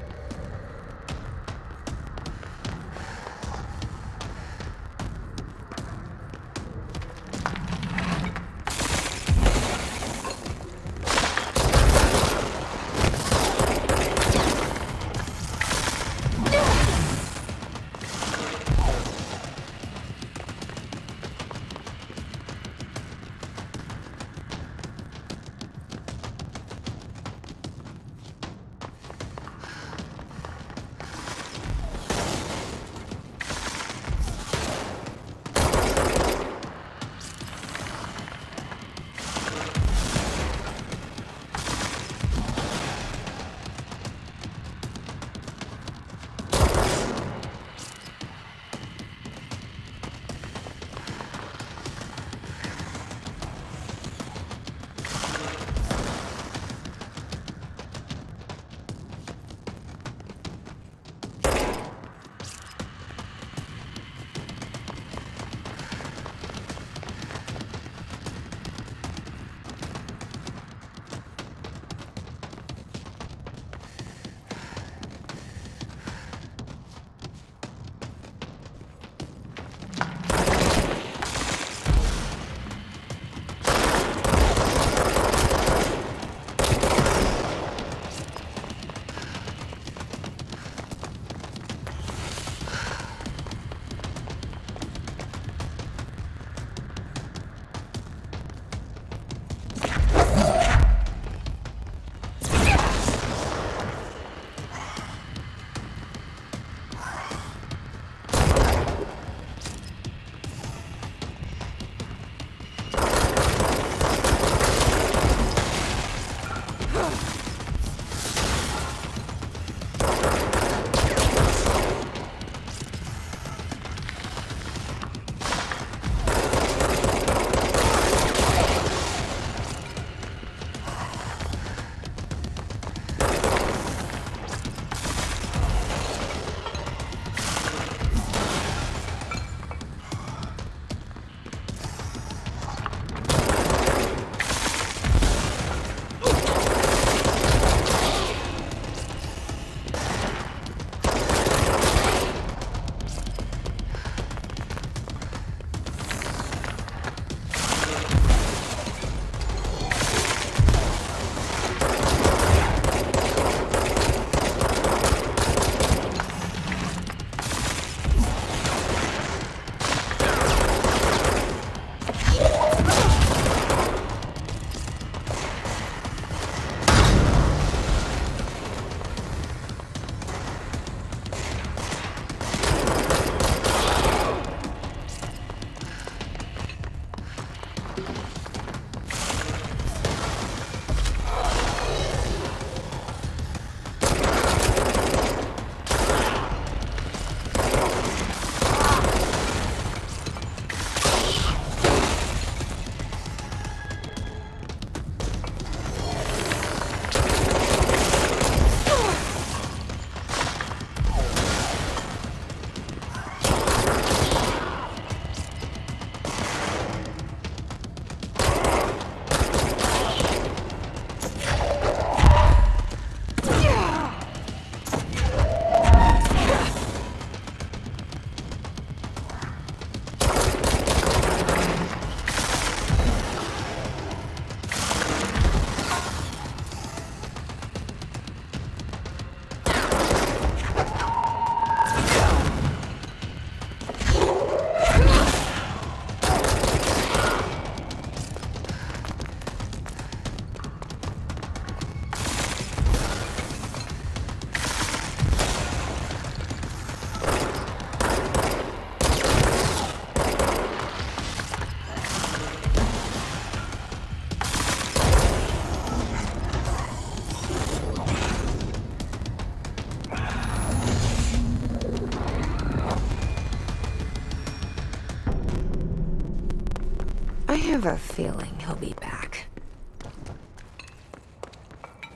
have a feeling he'll be back.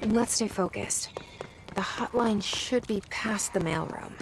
Let's stay focused. The hotline should be past the mailroom.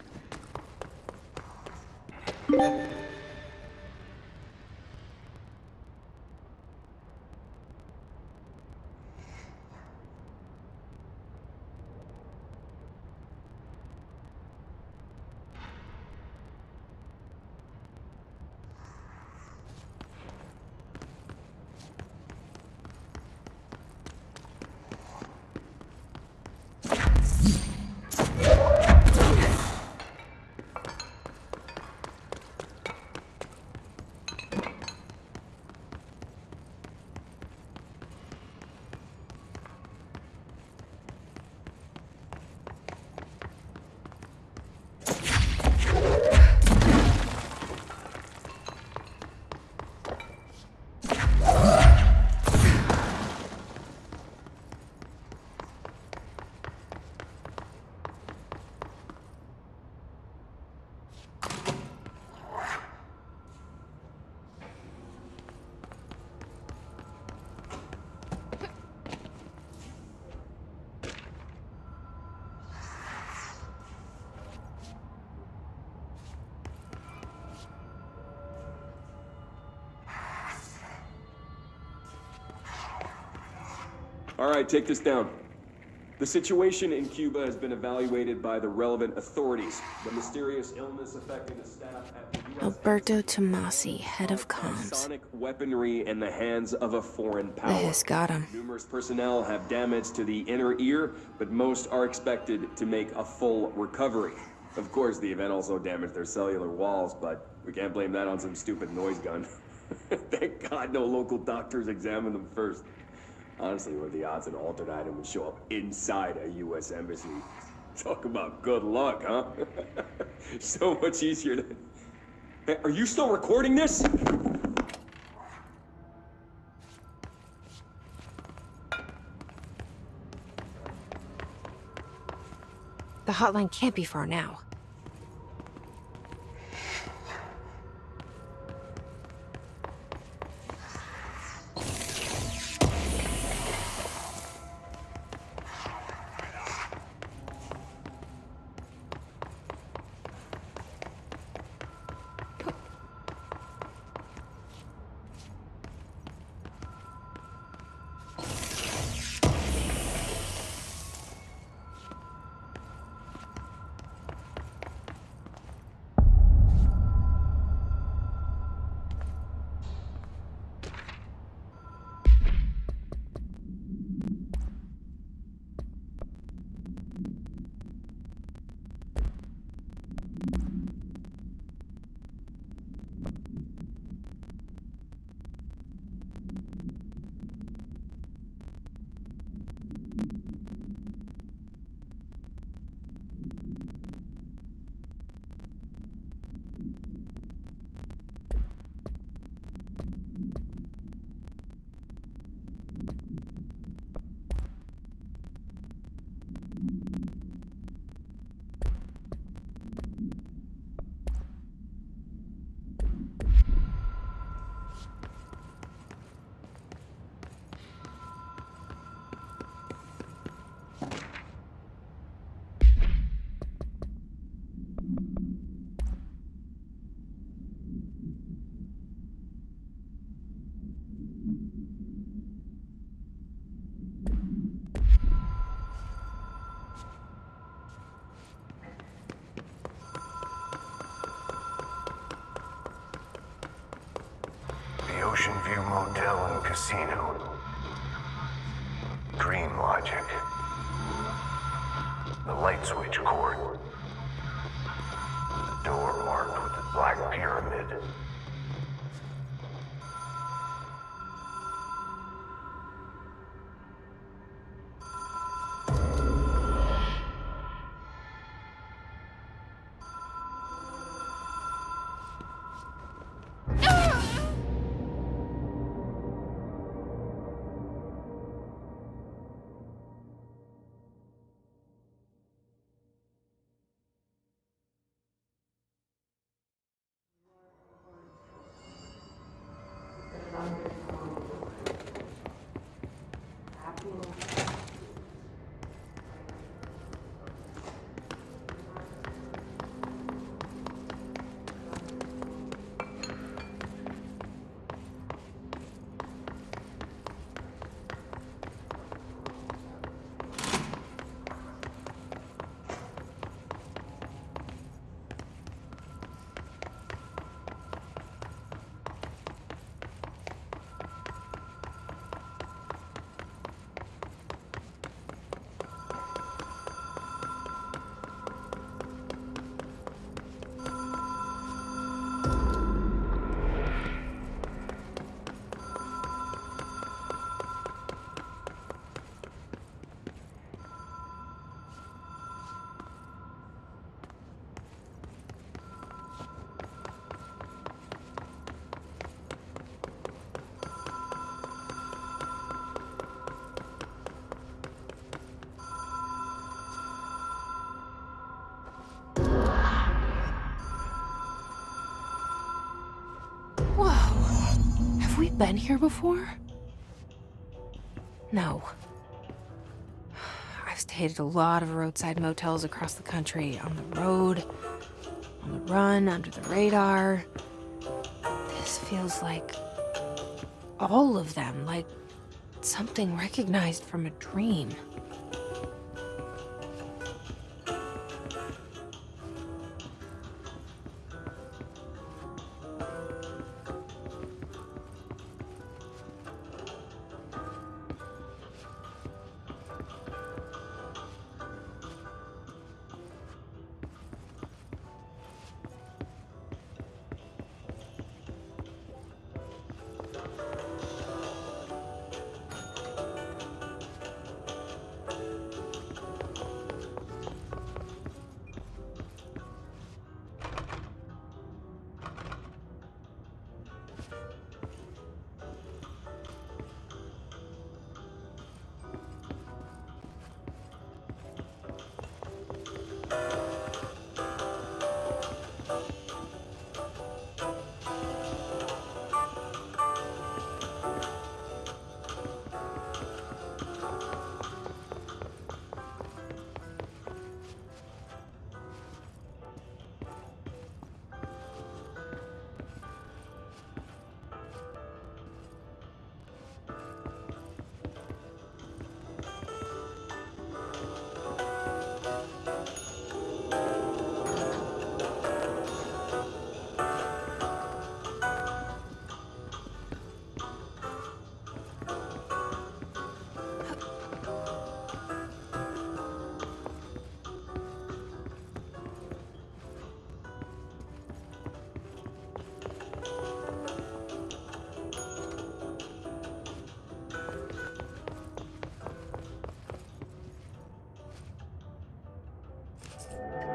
All right, take this down. The situation in Cuba has been evaluated by the relevant authorities. The mysterious illness affecting the staff at the U.S. Alberto Tomasi, head of comms. Sonic weaponry in the hands of a foreign power. Liz got him. Numerous personnel have damage to the inner ear, but most are expected to make a full recovery. Of course, the event also damaged their cellular walls, but we can't blame that on some stupid noise gun. Thank God no local doctors examined them first. Honestly, what are the odds an altered item would show up inside a U.S. embassy? Talk about good luck, huh? So much easier to... Hey, are you still recording this? The hotline can't be far now. Ocean View Motel and Casino. Dream Logic. The light switch cord. The door marked with the black pyramid. Whoa. Have we been here before? No. I've stayed at a lot of roadside motels across the country, on the road, on the run, under the radar. This feels like all of them, like something recognized from a dream.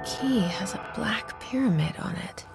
The key has a black pyramid on it.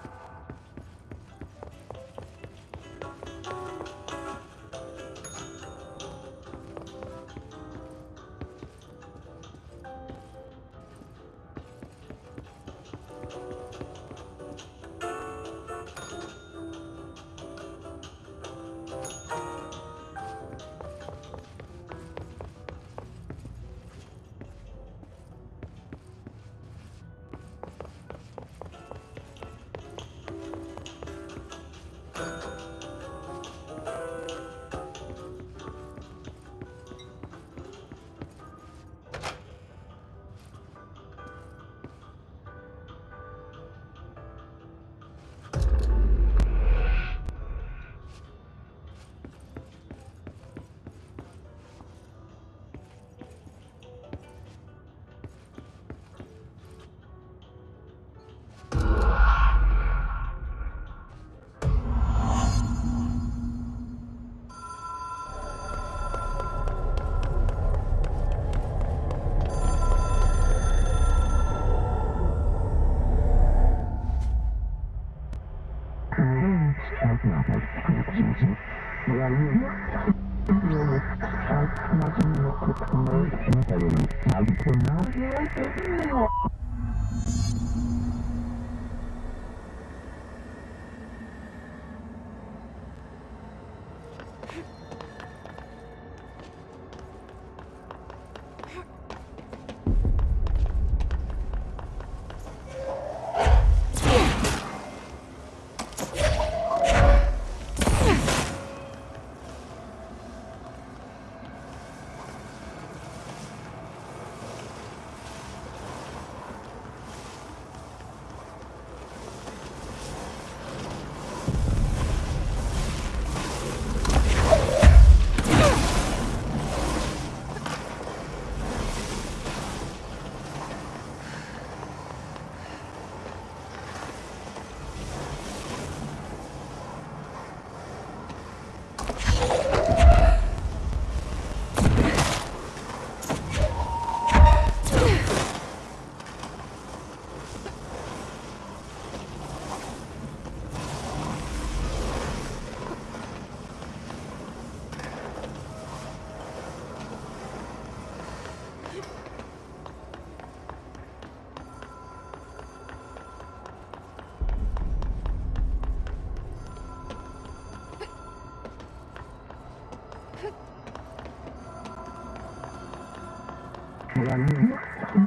It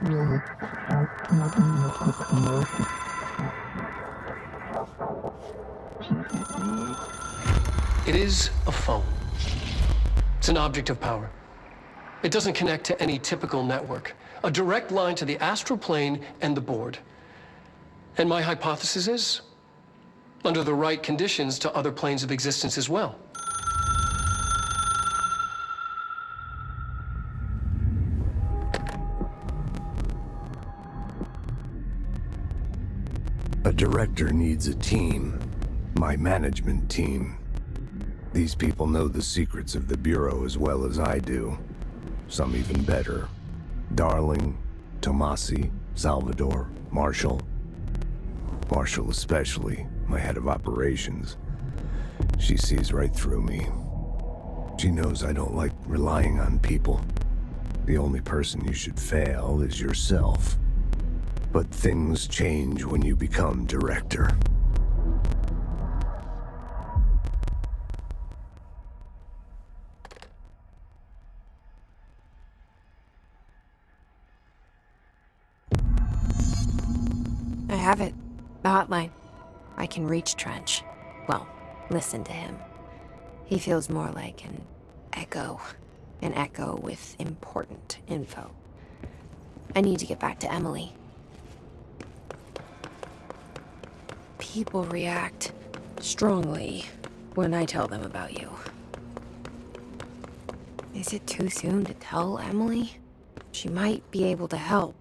is a phone. It's an object of power. It doesn't connect to any typical network. A direct line to the astral plane and the board. And my hypothesis is, under the right conditions, to other planes of existence as well. A director needs a team. My management team. These people know the secrets of the Bureau as well as I do. Some even better. Darling, Tomasi, Salvador, Marshall. Marshall especially, my head of operations. She sees right through me. She knows I don't like relying on people. The only person you should fail is yourself. But things change when you become director. I have it. The hotline. I can reach Trench. Well, listen to him. He feels more like an echo. An echo with important info. I need to get back to Emily. People react strongly when I tell them about you. Is it too soon to tell Emily? She might be able to help.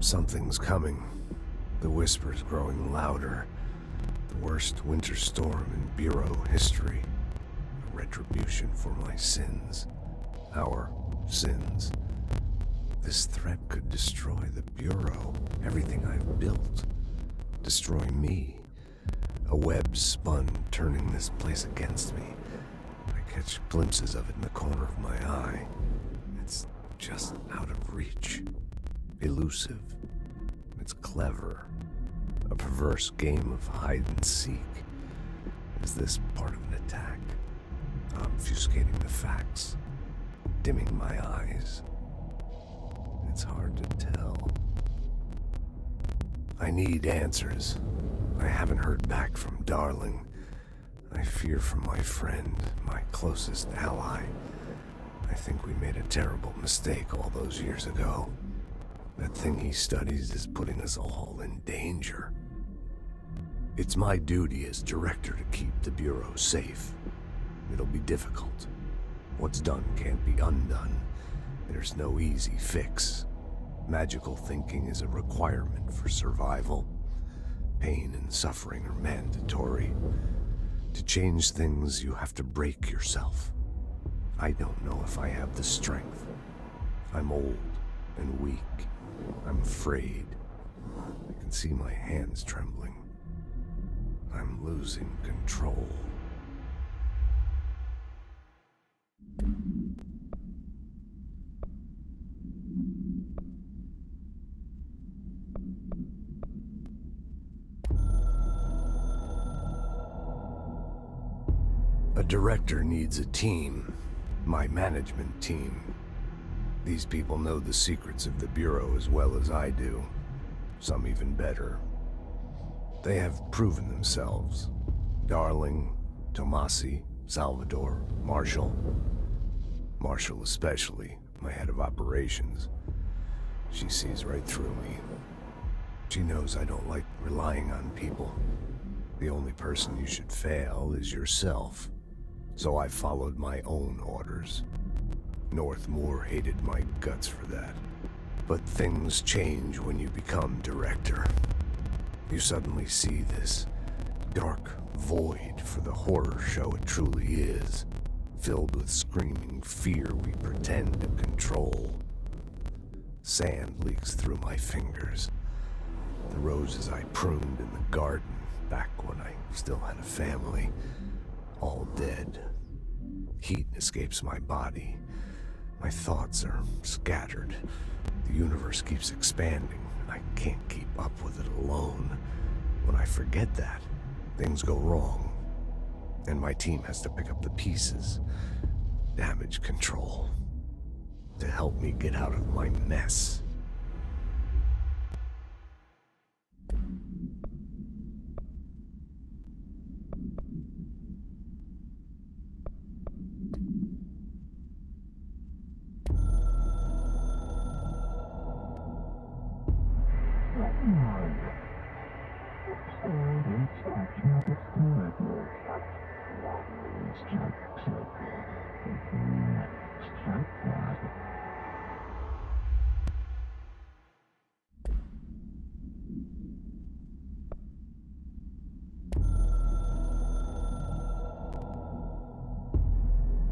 Something's coming. The whisper's growing louder. The worst winter storm in Bureau history. A retribution for my sins. Our sins. This threat could destroy the Bureau. Everything I've built. Destroy me. A web spun, turning this place against me. I catch glimpses of it in the corner of my eye. It's just out of reach. Elusive. It's clever. A perverse game of hide and seek. Is this part of an attack? Obfuscating the facts. Dimming my eyes. It's hard to tell. I need answers. I haven't heard back from Darling. I fear for my friend, my closest ally. I think we made a terrible mistake all those years ago. That thing he studies is putting us all in danger. It's my duty as director to keep the Bureau safe. It'll be difficult. What's done can't be undone. There's no easy fix. Magical thinking is a requirement for survival. Pain and suffering are mandatory. To change things, you have to break yourself. I don't know if I have the strength. I'm old and weak. I'm afraid. I can see my hands trembling. I'm losing control. A director needs a team. My management team. These people know the secrets of the Bureau as well as I do. Some even better. They have proven themselves. Darling, Tomasi, Salvador, Marshall. Marshall especially, my head of operations. She sees right through me. She knows I don't like relying on people. The only person you should fail is yourself. So I followed my own orders. Northmore hated my guts for that. But things change when you become director. You suddenly see this dark void for the horror show it truly is. filled with screaming fear we pretend to control. Sand leaks through my fingers. The roses I pruned in the garden back when I still had a family, all dead. Heat escapes my body. My thoughts are scattered. The universe keeps expanding. I can't keep up with it alone. When I forget that, things go wrong. And my team has to pick up the pieces. Damage control. To help me get out of my mess.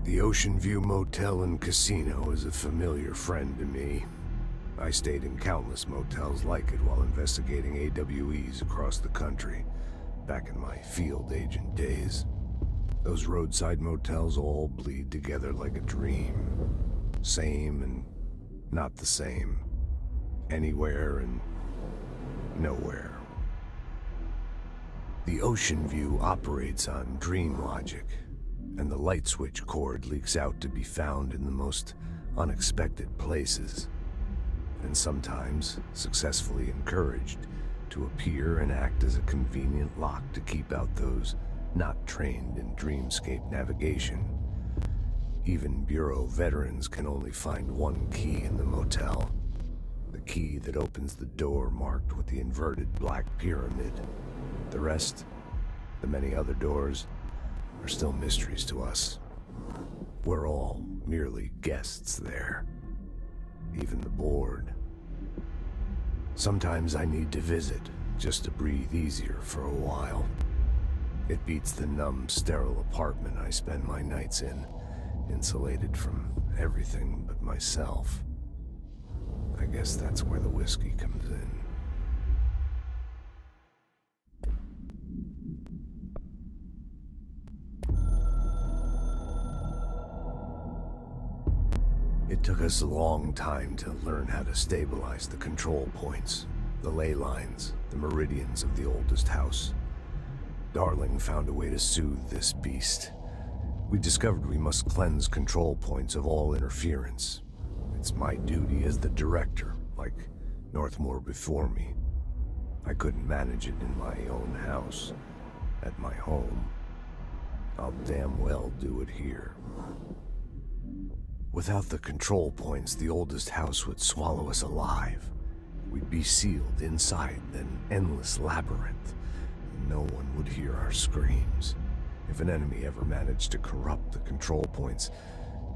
The Ocean View Motel and Casino is a familiar friend to me. I stayed in countless motels like it while investigating AWEs across the country, back in my field agent days. Those roadside motels all bleed together like a dream. Same and not the same. Anywhere and nowhere. The Ocean View operates on dream logic, and the light switch cord leaks out to be found in the most unexpected places, and sometimes successfully encouraged to appear and act as a convenient lock to keep out those not trained in dreamscape navigation. Even Bureau veterans can only find one key in the motel. The key that opens the door marked with the inverted black pyramid. The rest, the many other doors, are still mysteries to us. We're all merely guests there. Even the board. Sometimes I need to visit, just to breathe easier for a while. It beats the numb, sterile apartment I spend my nights in, insulated from everything but myself. I guess that's where the whiskey comes in. It took us a long time to learn how to stabilize the control points, the ley lines, the meridians of the oldest house. Darling found a way to soothe this beast. We discovered we must cleanse control points of all interference. It's my duty as the director, like Northmore before me. I couldn't manage it in my own house, at my home. I'll damn well do it here. Without the control points, the oldest house would swallow us alive. We'd be sealed inside an endless labyrinth, and no one would hear our screams. If an enemy ever managed to corrupt the control points,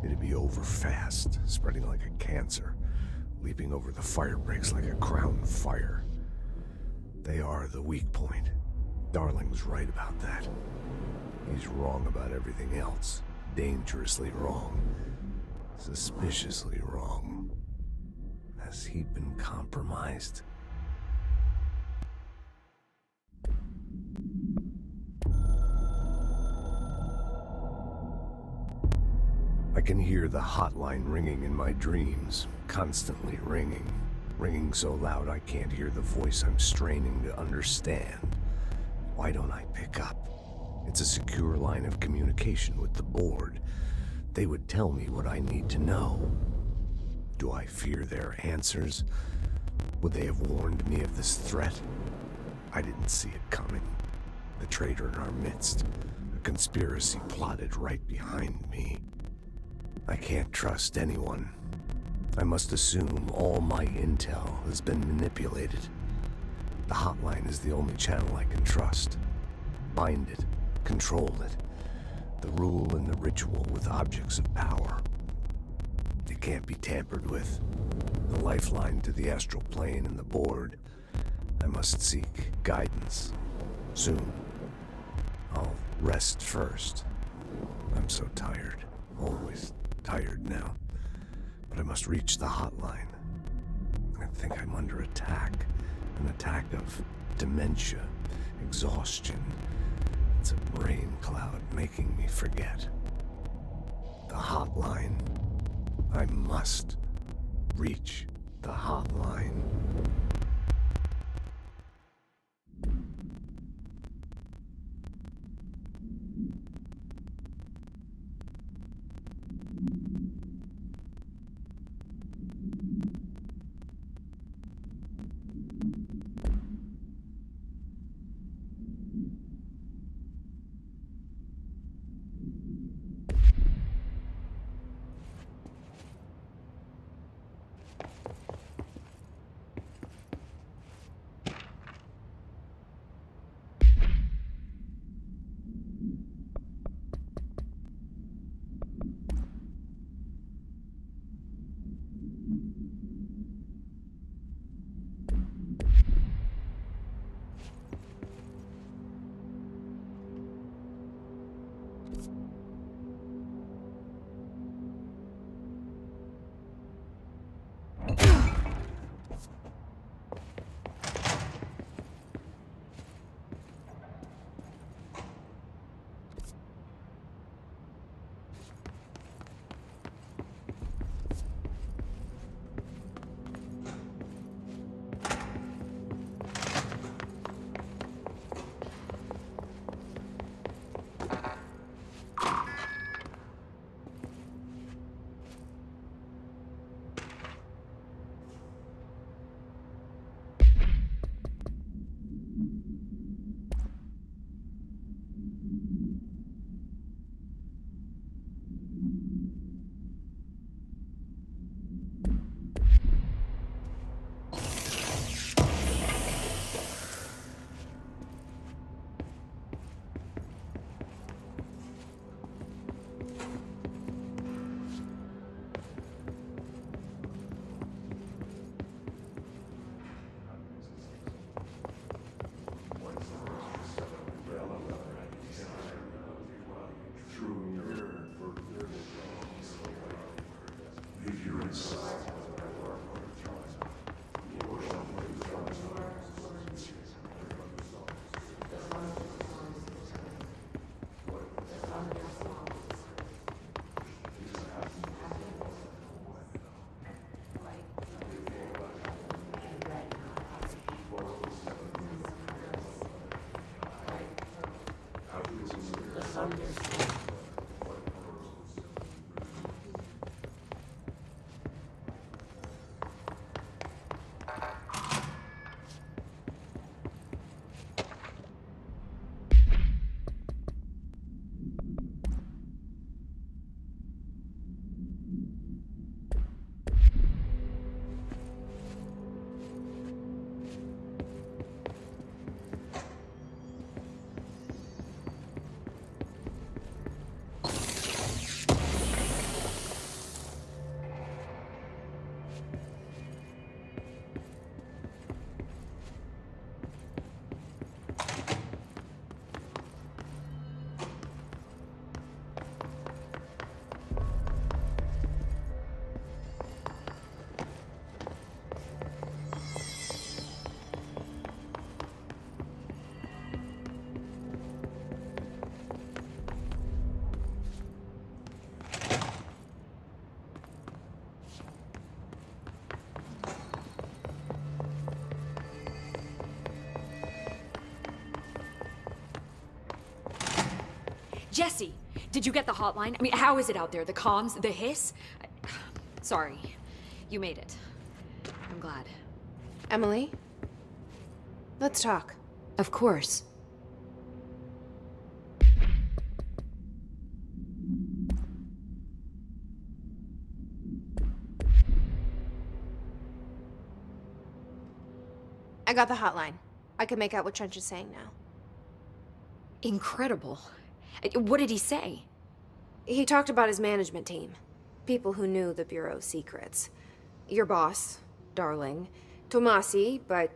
it'd be over fast, spreading like a cancer, leaping over the fire breaks like a crown fire. They are the weak point. Darling's right about that. He's wrong about everything else. Dangerously wrong. Suspiciously wrong. Has he been compromised? I can hear the hotline ringing in my dreams, constantly ringing. Ringing so loud I can't hear the voice I'm straining to understand. Why don't I pick up? It's a secure line of communication with the board. They would tell me what I need to know. Do I fear their answers? Would they have warned me of this threat? I didn't see it coming. The traitor in our midst. A conspiracy plotted right behind me. I can't trust anyone. I must assume all my intel has been manipulated. The hotline is the only channel I can trust. Bind it, control it. The rule and the ritual with objects of power. It can't be tampered with. The lifeline to the astral plane and the board. I must seek guidance. Soon. I'll rest first. I'm so tired. always tired now. But I must reach the hotline. I think I'm under attack. An attack of dementia, exhaustion. It's a brain cloud making me forget. The hotline. I must reach the hotline. Jesse, did you get the hotline? I mean, how is it out there? The comms, the hiss? Sorry, you made it. I'm glad. Emily? Let's talk. Of course. I got the hotline. I can make out what Trench is saying now. Incredible. What did he say? He talked about his management team. People who knew the Bureau's secrets. Your boss, Darling. Tomasi, but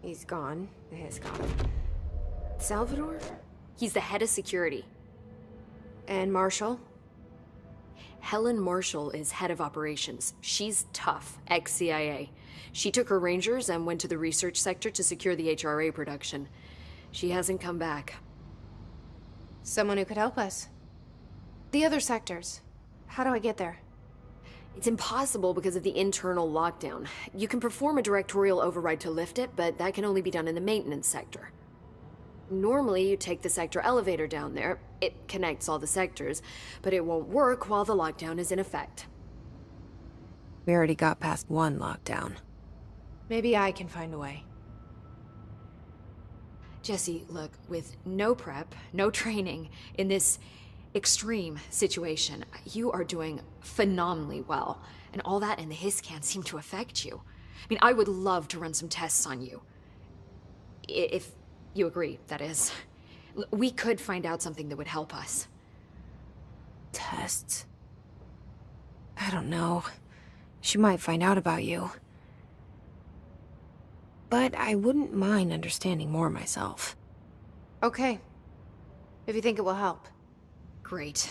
he's gone. The hiss gone. Salvador? He's the head of security. And Marshall? Helen Marshall is head of operations. She's tough, ex-CIA. She took her Rangers and went to the research sector to secure the HRA production. She hasn't come back. Someone who could help us. The other sectors. How do I get there? It's impossible because of the internal lockdown. You can perform a directorial override to lift it, but that can only be done in the maintenance sector. Normally, you take the sector elevator down there. It connects all the sectors, but it won't work while the lockdown is in effect. We already got past one lockdown. Maybe I can find a way. Jesse, look, with no prep, no training, in this extreme situation, you are doing phenomenally well. And all that and the hiss can't seem to affect you. I mean, I would love to run some tests on you. If you agree, that is. We could find out something that would help us. Tests? I don't know. She might find out about you. But I wouldn't mind understanding more myself. Okay. If you think it will help. Great.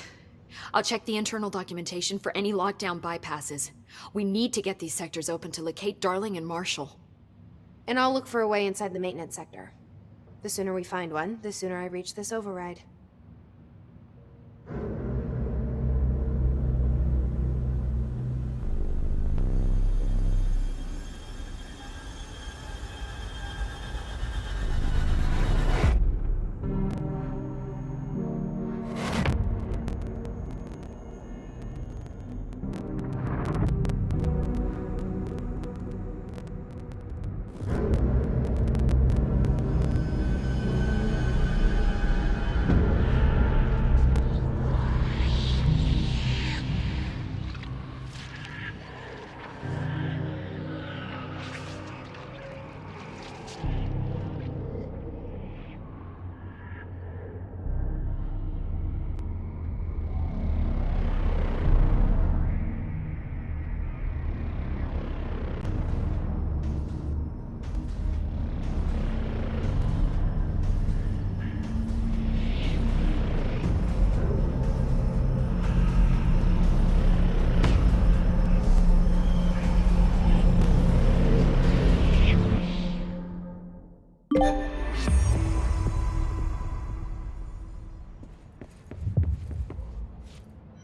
I'll check the internal documentation for any lockdown bypasses. We need to get these sectors open to locate Darling and Marshall. And I'll look for a way inside the maintenance sector. The sooner we find one, the sooner I reach this override.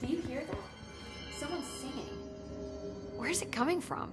Do you hear that? Someone's singing. Where's it coming from?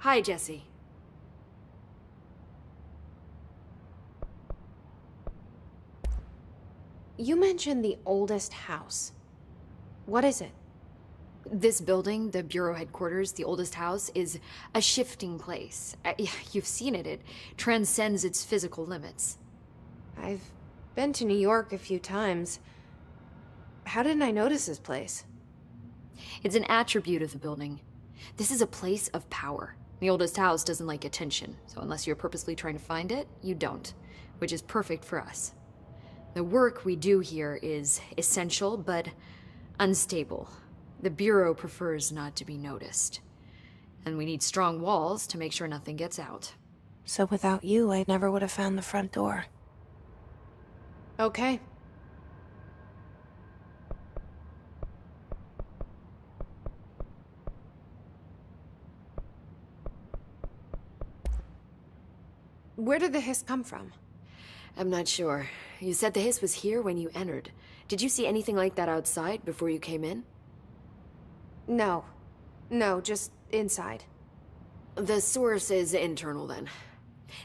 Hi, Jesse. You mentioned the oldest house. What is it? This building, the Bureau headquarters, the oldest house, is a shifting place. You've seen it. It transcends its physical limits. I've been to New York a few times. How didn't I notice this place? It's an attribute of the building. This is a place of power. The oldest house doesn't like attention, so unless you're purposely trying to find it, you don't, which is perfect for us. The work we do here is essential, but unstable. The Bureau prefers not to be noticed. And we need strong walls to make sure nothing gets out. So without you, I never would have found the front door. Okay. Where did the hiss come from? I'm not sure. You said the hiss was here when you entered. Did you see anything like that outside before you came in? No. No, just inside. The source is internal, then.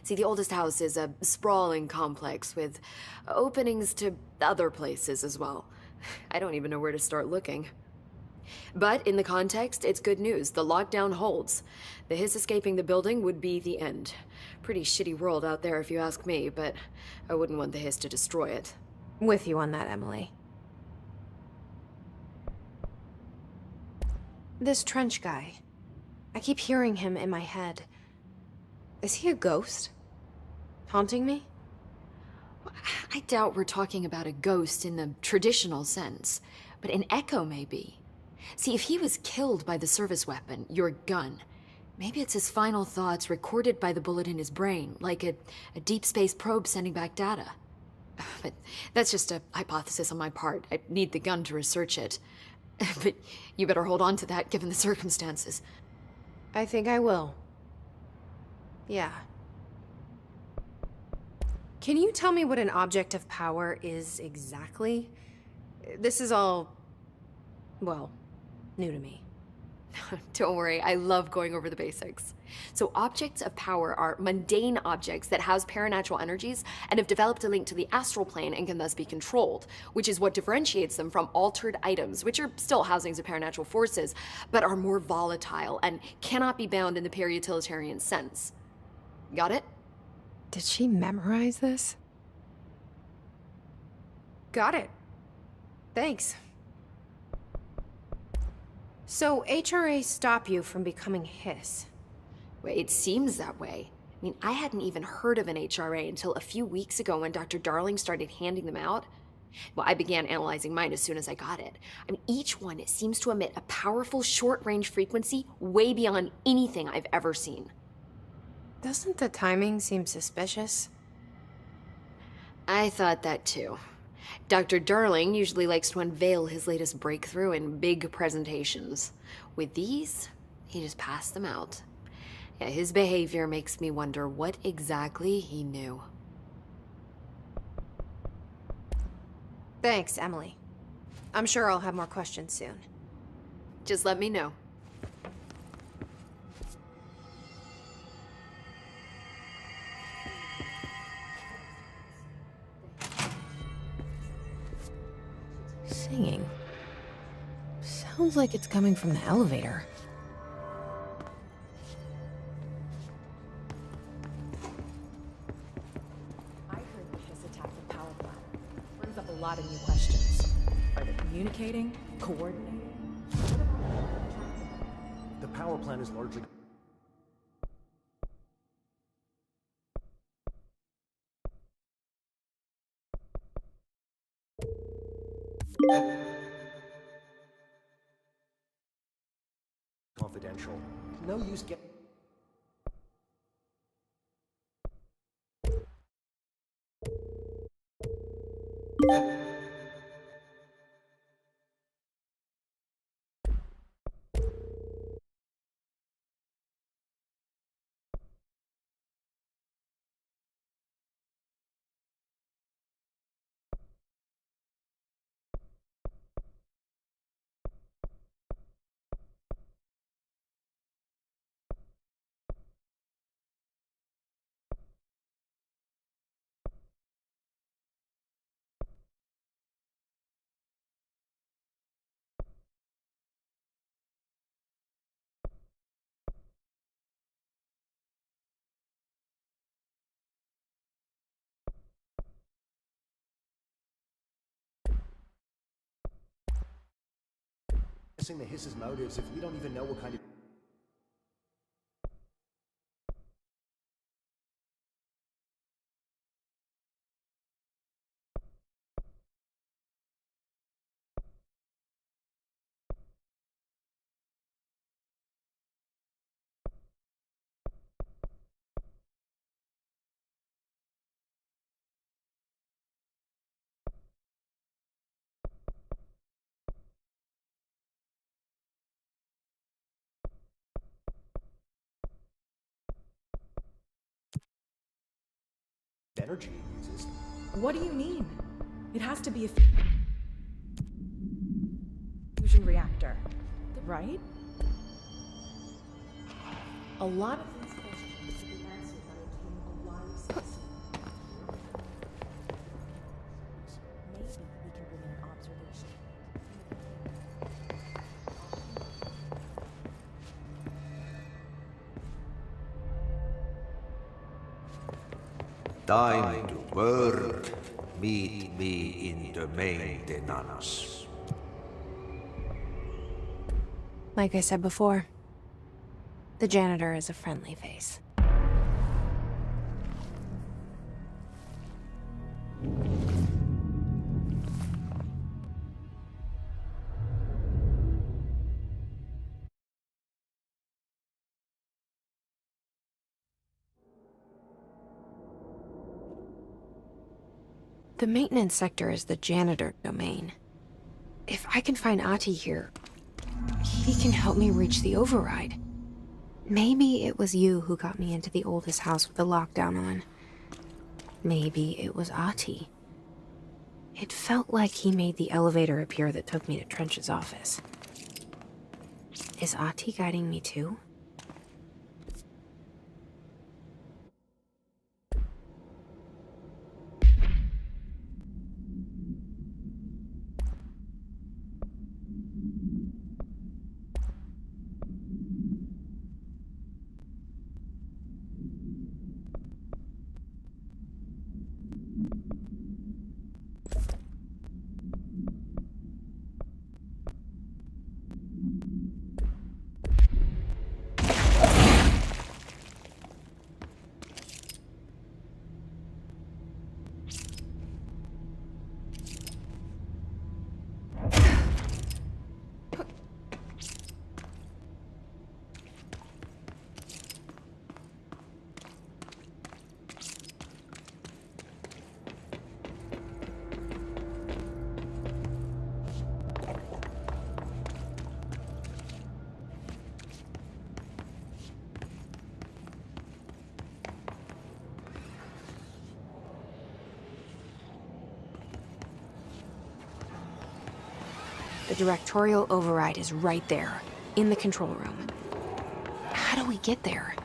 See, the oldest house is a sprawling complex with openings to other places as well. I don't even know where to start looking. But in the context, it's good news. The lockdown holds. The hiss escaping the building would be the end. Pretty shitty world out there if you ask me, but I wouldn't want the hiss to destroy it. With you on that, Emily. This Trench guy. I keep hearing him in my head. Is he a ghost? Haunting me? I doubt we're talking about a ghost in the traditional sense, but an echo maybe. See, if he was killed by the service weapon, your gun, maybe it's his final thoughts recorded by the bullet in his brain, like a deep space probe sending back data. But that's just a hypothesis on my part. I need the gun to research it. But you better hold on to that given the circumstances. I think I will. Yeah. Can you tell me what an object of power is exactly? This is all, well, new to me. Don't worry, I love going over the basics. So objects of power are mundane objects that house paranatural energies and have developed a link to the astral plane and can thus be controlled, which is what differentiates them from altered items, which are still housings of paranatural forces, but are more volatile and cannot be bound in the peri-utilitarian sense. Got it? Did she memorize this? Got it. Thanks. So HRA stop you from becoming Hiss? Well, it seems that way. I mean, I hadn't even heard of an HRA until a few weeks ago when Dr. Darling started handing them out. Well, I began analyzing mine as soon as I got it. I mean, each one seems to emit a powerful short-range frequency way beyond anything I've ever seen. Doesn't the timing seem suspicious? I thought that too. Dr. Darling usually likes to unveil his latest breakthrough in big presentations. With these, he just passed them out. Yeah, his behavior makes me wonder what exactly he knew. Thanks, Emily. I'm sure I'll have more questions soon. Just let me know. Singing. Sounds like it's coming from the elevator. I heard the Hiss attacked the power plant. Brings up a lot of new questions. Are they communicating? Coordinating? The power plant is largely... confidential. No use get... guessing the hiss's motives if we don't even know what kind of... energy it uses. What do you mean? It has to be a fusion reactor, right? A lot of these questions could be answered by obtaining a live specimen. Maybe we can bring in an observation. Time to work. Meet me in the maintenance. Like I said before, the janitor is a friendly face. The maintenance sector is the janitor domain. If I can find Ahti here, he can help me reach the override. Maybe it was you who got me into the oldest house with the lockdown on. Maybe it was Ahti. It felt like he made the elevator appear that took me to Trench's office. Is Ahti guiding me too? The directorial override is right there, in the control room. How do we get there?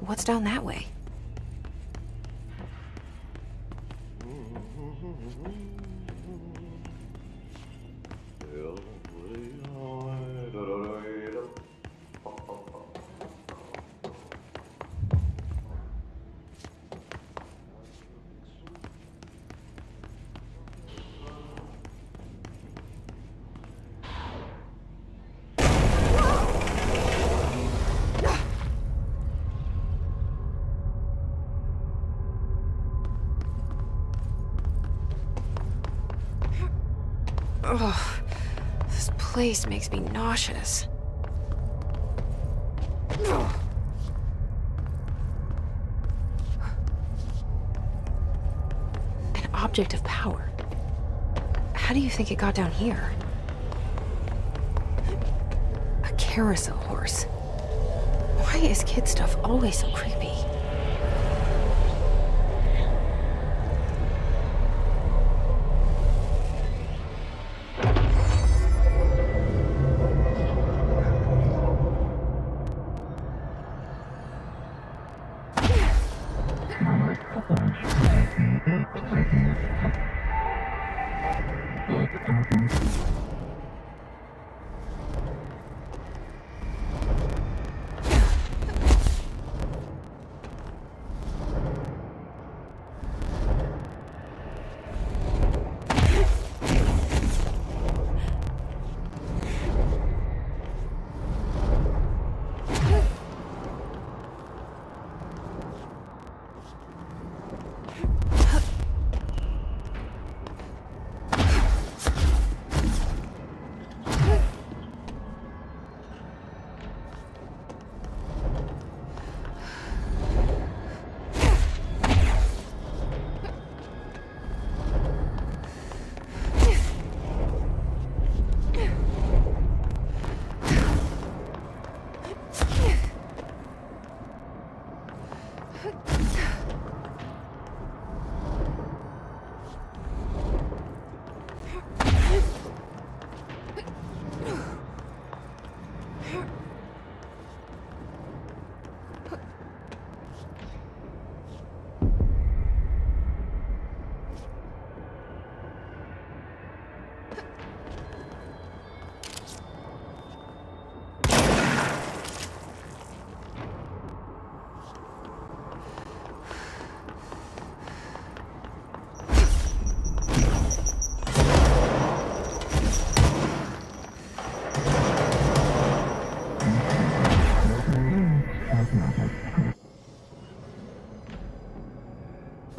What's down that way? Ugh, this place makes me nauseous. Ugh. An object of power. How do you think it got down here? A carousel horse. Why is kid stuff always so creepy?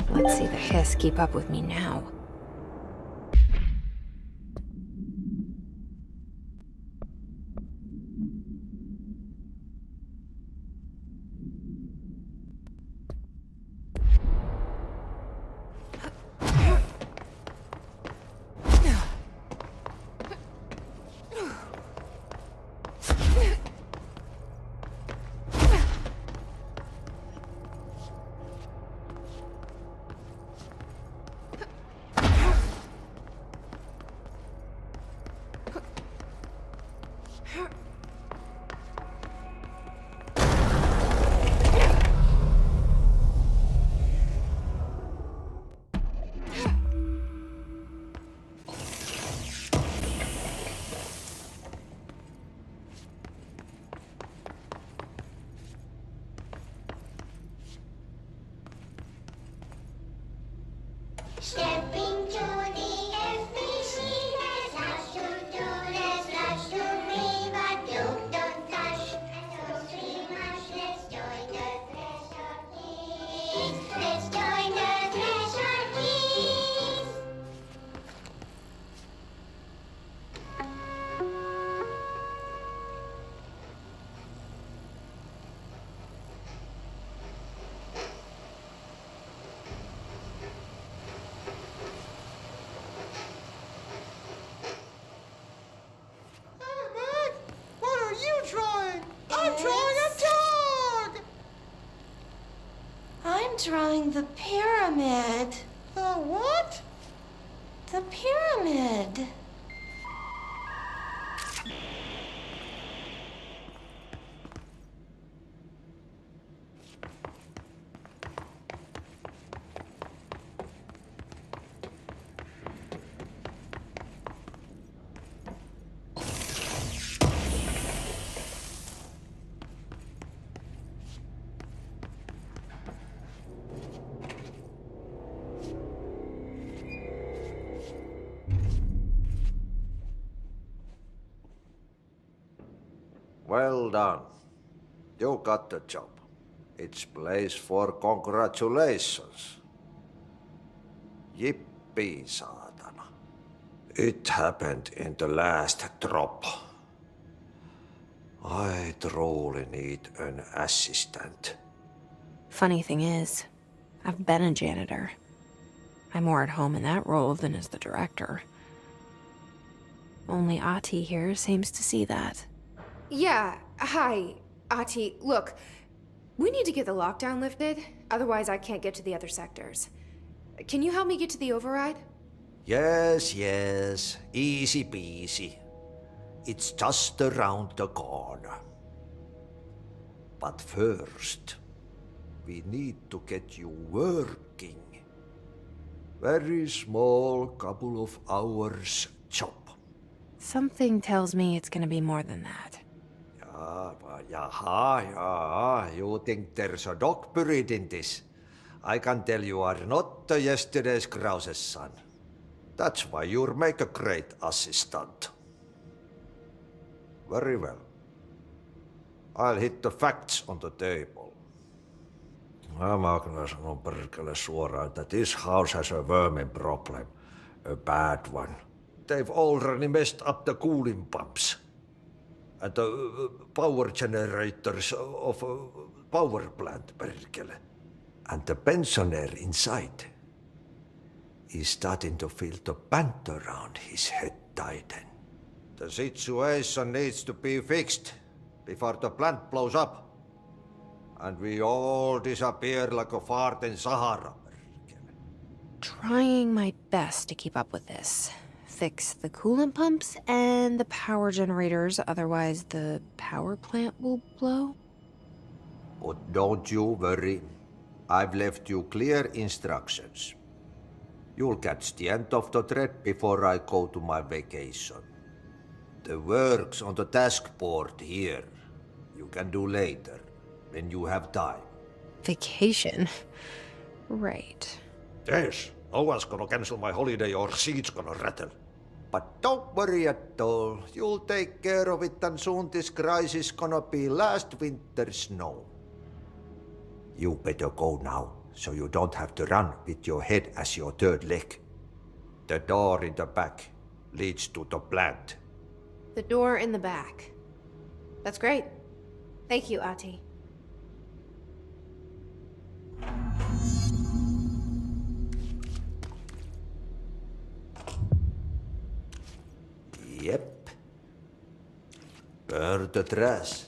Let's see the hiss keep up with me now. drawing the pyramid. The what? The pyramid. Well done. You got the job. It's place for congratulations. Yippee, saatana. It happened in the last drop. I truly need an assistant. Funny thing is, I've been a janitor. I'm more at home in that role than as the director. Only Ati here seems to see that. Yeah, hi, Ati. Look, we need to get the lockdown lifted, otherwise I can't get to the other sectors. Can you help me get to the override? Yes, yes. Easy peasy. It's just around the corner. But first, we need to get you working. Very small couple of hours job. Something tells me it's gonna be more than that. Yaha. You think there's a dog buried in this? I can tell you are not yesterday's Krause's son. That's why you'll make a great assistant. Very well. I'll hit the facts on the table. Mä kyllä sanon perkele suoraan, että this house has a vermin problem. A bad one. They've already messed up the cooling pumps. And the power generators of a power plant, perkele. And the pensioner inside is starting to feel the band around his head tighten. The situation needs to be fixed before the plant blows up. And we all disappear like a fart in Sahara. Trying my best to keep up with this. Fix the coolant pumps and the power generators, otherwise the power plant will blow. But don't you worry. I've left you clear instructions. You'll catch the end of the thread before I go to my vacation. The work's on the task board here. You can do later, when you have time. Vacation? Right. Yes, no one's gonna cancel my holiday or seat's gonna rattle. But don't worry at all. You'll take care of it and soon this crisis gonna be last winter's snow. You better go now, so you don't have to run with your head as your third leg. The door in the back leads to the plant. The door in the back. That's great. Thank you, Ati. Yep. Burn the trash.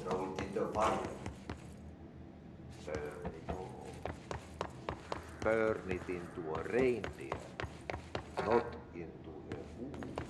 Throw it in the fire. Burn it all. Burn it into a reindeer, not into a moose.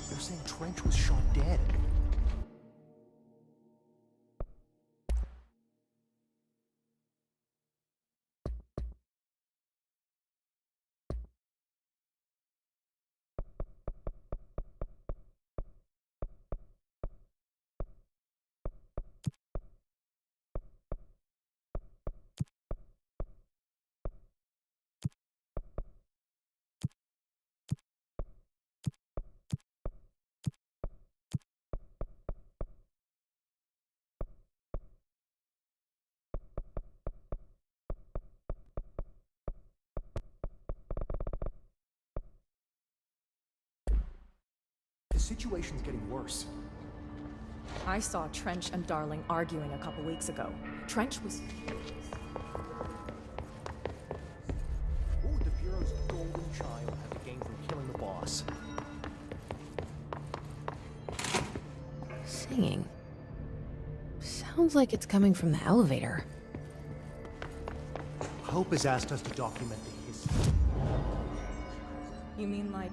They're saying Trench was shot dead. The situation's getting worse. I saw Trench and Darling arguing a couple weeks ago. Trench was... What would the Bureau's golden child have to gain from killing the boss? Singing. Sounds like it's coming from the elevator. Hope has asked us to document the history. You mean like